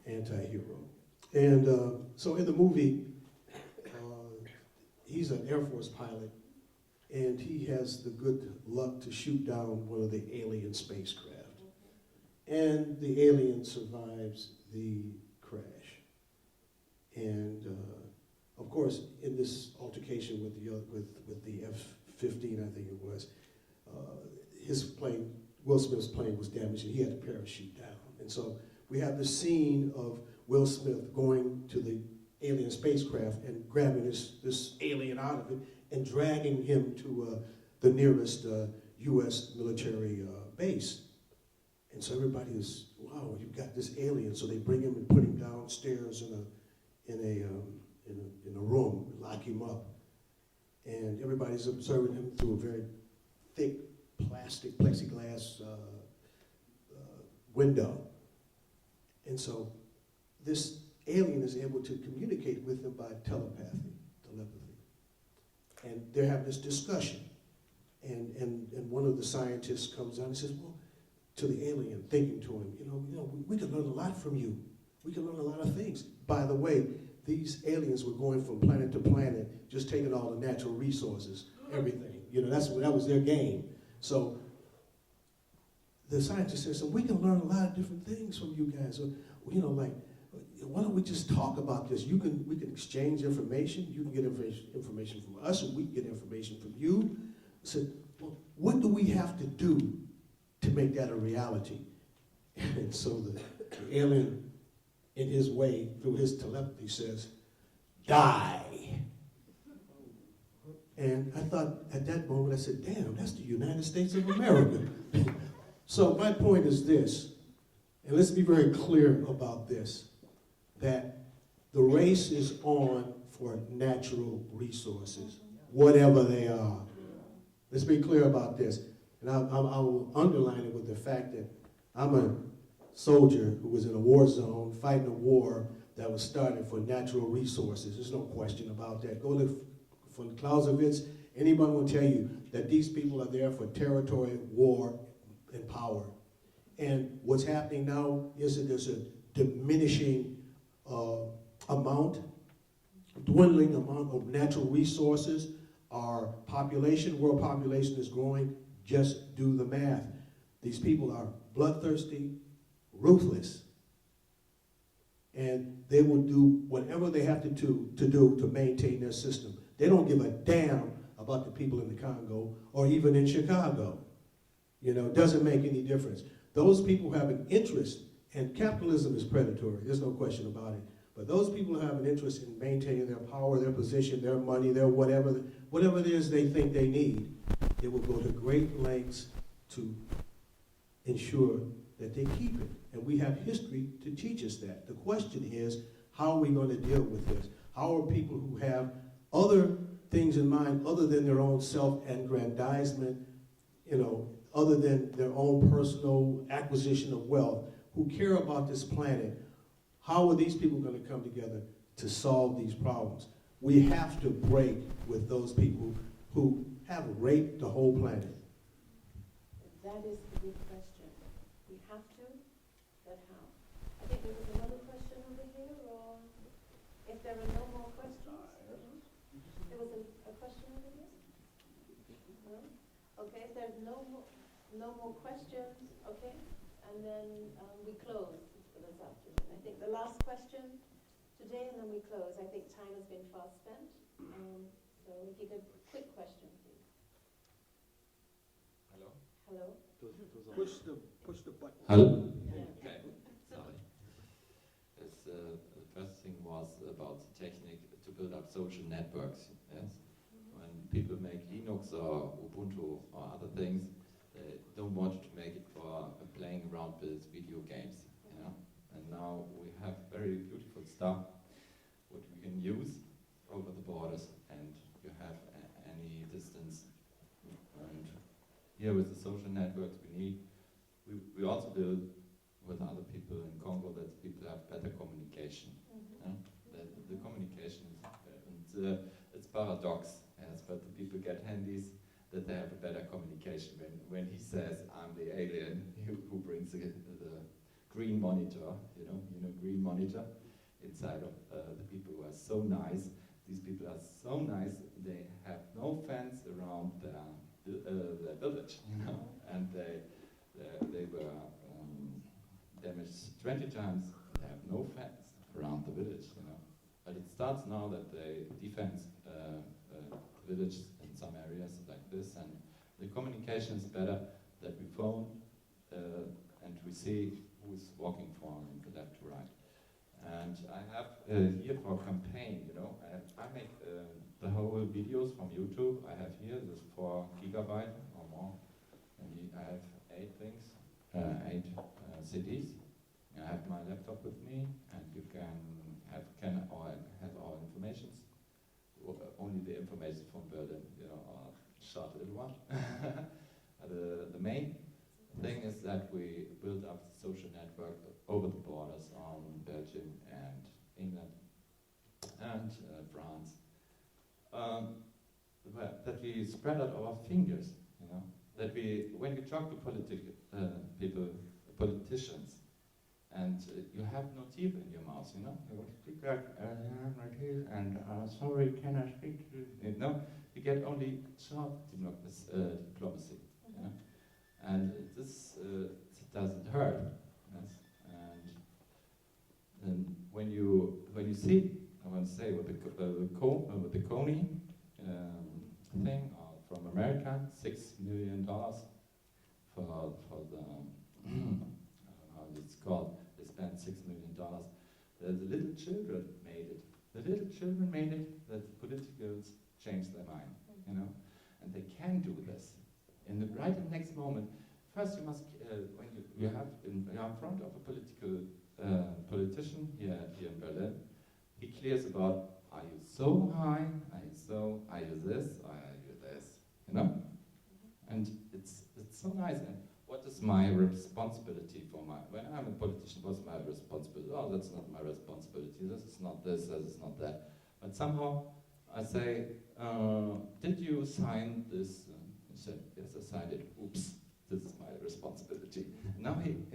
anti-hero. And so in the movie, he's an Air Force pilot, and he has the good luck to shoot down one of the alien spacecraft. And the alien survives the crash. And of course, in this altercation with the F-15, I think it was, his plane, Will Smith's plane, was damaged, and he had to parachute down. And so we have the scene of Will Smith going to the alien spacecraft and grabbing this alien out of it and dragging him to the nearest U.S. military base. And so everybody is, wow, you've got this alien. So they bring him and put him downstairs in a room, lock him up. And everybody's observing him through a very thick plastic plexiglass window. And so this alien is able to communicate with him by telepathy. And they're having this discussion. And one of the scientists comes out and says, well, to the alien, thinking to him, we can learn a lot from you. We can learn a lot of things. By the way, these aliens were going from planet to planet, just taking all the natural resources, everything. That was their game. So the scientist says, so we can learn a lot of different things from you guys. So, why don't we just talk about this? We can exchange information. You can get information from us, and we can get information from you. I said, well, what do we have to do to make that a reality? And so the alien, in his way, through his telepathy, says, die. And I thought, at that moment, I said, damn, that's the United States of America. So my point is this, and let's be very clear about this, that the race is on for natural resources, whatever they are. Let's be clear about this. And I will underline it with the fact that I'm a soldier who was in a war zone, fighting a war that was started for natural resources. There's no question about that. Go look for Clausewitz. Anyone will tell you that these people are there for territory, war, and power. And what's happening now is that there's a diminishing dwindling amount of natural resources. Our world population is growing. Just do the math. These people are bloodthirsty, ruthless, and they will do whatever they have to do to maintain their system. They don't give a damn about the people in the Congo or even in Chicago. It doesn't make any difference. Those people have an interest, and capitalism is predatory, there's no question about it. But those people have an interest in maintaining their power, their position, their money, their whatever it is they think they need. They will go to great lengths to ensure that they keep it. And we have history to teach us that. The question is, how are we going to deal with this? How are people who have other things in mind other than their own self-aggrandizement, other than their own personal acquisition of wealth, who care about this planet, how are these people going to come together to solve these problems? We have to break with those people who have raped the whole planet. That is the big question. We have to, but how? I think there was another question over here, or if there are no more questions? There was a question over here? No? Okay, if there's no more questions, okay, and then we close for this afternoon. I think the last question today, and then we close. I think time has been fast spent. So if you could, quick question, please. Hello? Hello? Push the button. Hello? Yeah. Okay, sorry. The first thing was about the technique to build up social networks, yes? When people make Linux or Ubuntu or other things, they don't want to make it for playing around with video games, And now we have very beautiful stuff can use over the borders, and you have any distance. And here with the social networks we also build with other people in Congo that people have better communication. The communication is, it's paradox, yes, but the people get handies that they have a better communication when he says, I'm the alien who brings the green monitor, you know, green monitor inside of the people who are so nice. These people are so nice, they have no fence around their village, you know, and they were damaged 20 times. They have no fence around the village, you know. But it starts now that they defend the village in some areas like this, and the communication is better, that we phone and we see who's walking from left to right. And I have here for a campaign, you know, I make the whole videos from YouTube. I have here this 4 gigabyte or more, and I have 8 things, 8 CDs. I have my laptop with me, and you can have all informations. Only the information from Berlin, you know, are short little one. The main thing is that we build up the social network over the borders on Belgium and England and France. That we spread out our fingers, you know. That when you talk to politicians, and you have no teeth in your mouth, you know. You speak like and sorry, can I speak to you? You know, you get only short diplomacy, you know? And this doesn't hurt. Yes? And when you see, I want to say with the Coney thing from America, $6 million for the I don't know how it's called. They spent $6 million. The little children made it. The little children made it that the politicals changed their mind, you know, and they can do this. In the next moment, first you must when you are in front of a politician here in Berlin, he clears about, are you so high? Are you this? Are you this? You know, and it's so nice. And what is my responsibility when I'm a politician, what's my responsibility? Oh, that's not my responsibility, this is not this is not that. But somehow I say, did you sign this? He said, yes, I signed it. Oops, this is my responsibility. Now in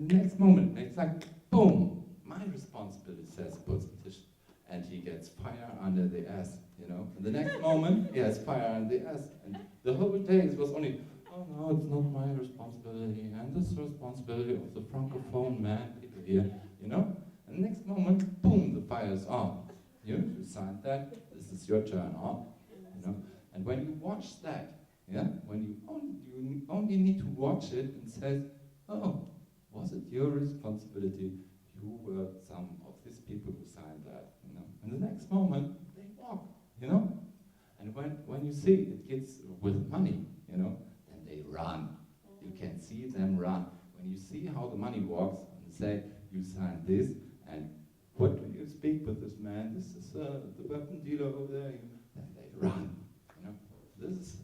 the next moment, it's like, boom, my responsibility, says the politician. And he gets fire under the ass, you know. In the next moment, he has fire under the ass. And the whole day it was only, oh no, it's not my responsibility, and this is the responsibility of the francophone man, people here, you know? And the next moment, boom, the fire is on. You signed that, this is your turn on, you know? And when you watch that, yeah, when you only need to watch it and say, oh, was it your responsibility? You were some of these people who signed that, you know? And the next moment, they walk, you know? And when you see it gets with money, you know, they run. You can see them run. When you see how the money walks and say, you signed this, and what do you speak with this man? This is the weapon dealer over there. Then they run. You know, this is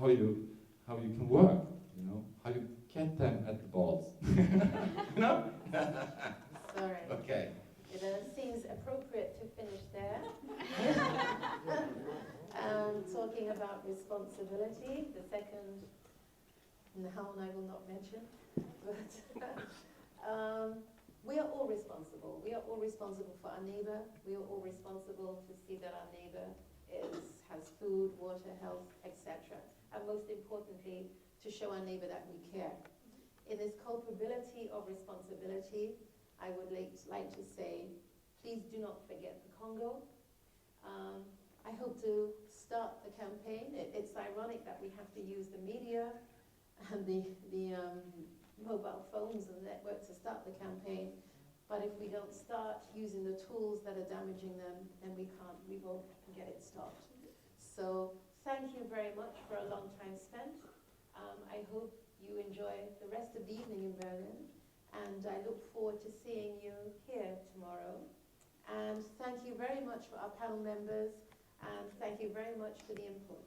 how you can work. You know, how you get them at the balls. You know? Sorry. Okay. It seems appropriate to finish there. Talking about responsibility, the second noun I will not mention, but we are all responsible. We are all responsible for our neighbor. We are all responsible to see that our neighbor has food, water, health, etc. And most importantly, to show our neighbor that we care. In this culpability of responsibility, I would like to say, please do not forget the Congo. I hope to start the campaign. It's ironic that we have to use the media and the mobile phones and network to start the campaign. But if we don't start using the tools that are damaging them, then we won't get it stopped. So thank you very much for a long time spent. I hope you enjoy the rest of the evening in Berlin. And I look forward to seeing you here tomorrow. And thank you very much for our panel members, and thank you very much for the input.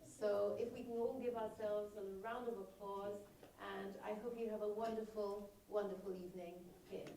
So if we can all give ourselves a round of applause, and I hope you have a wonderful, wonderful evening here.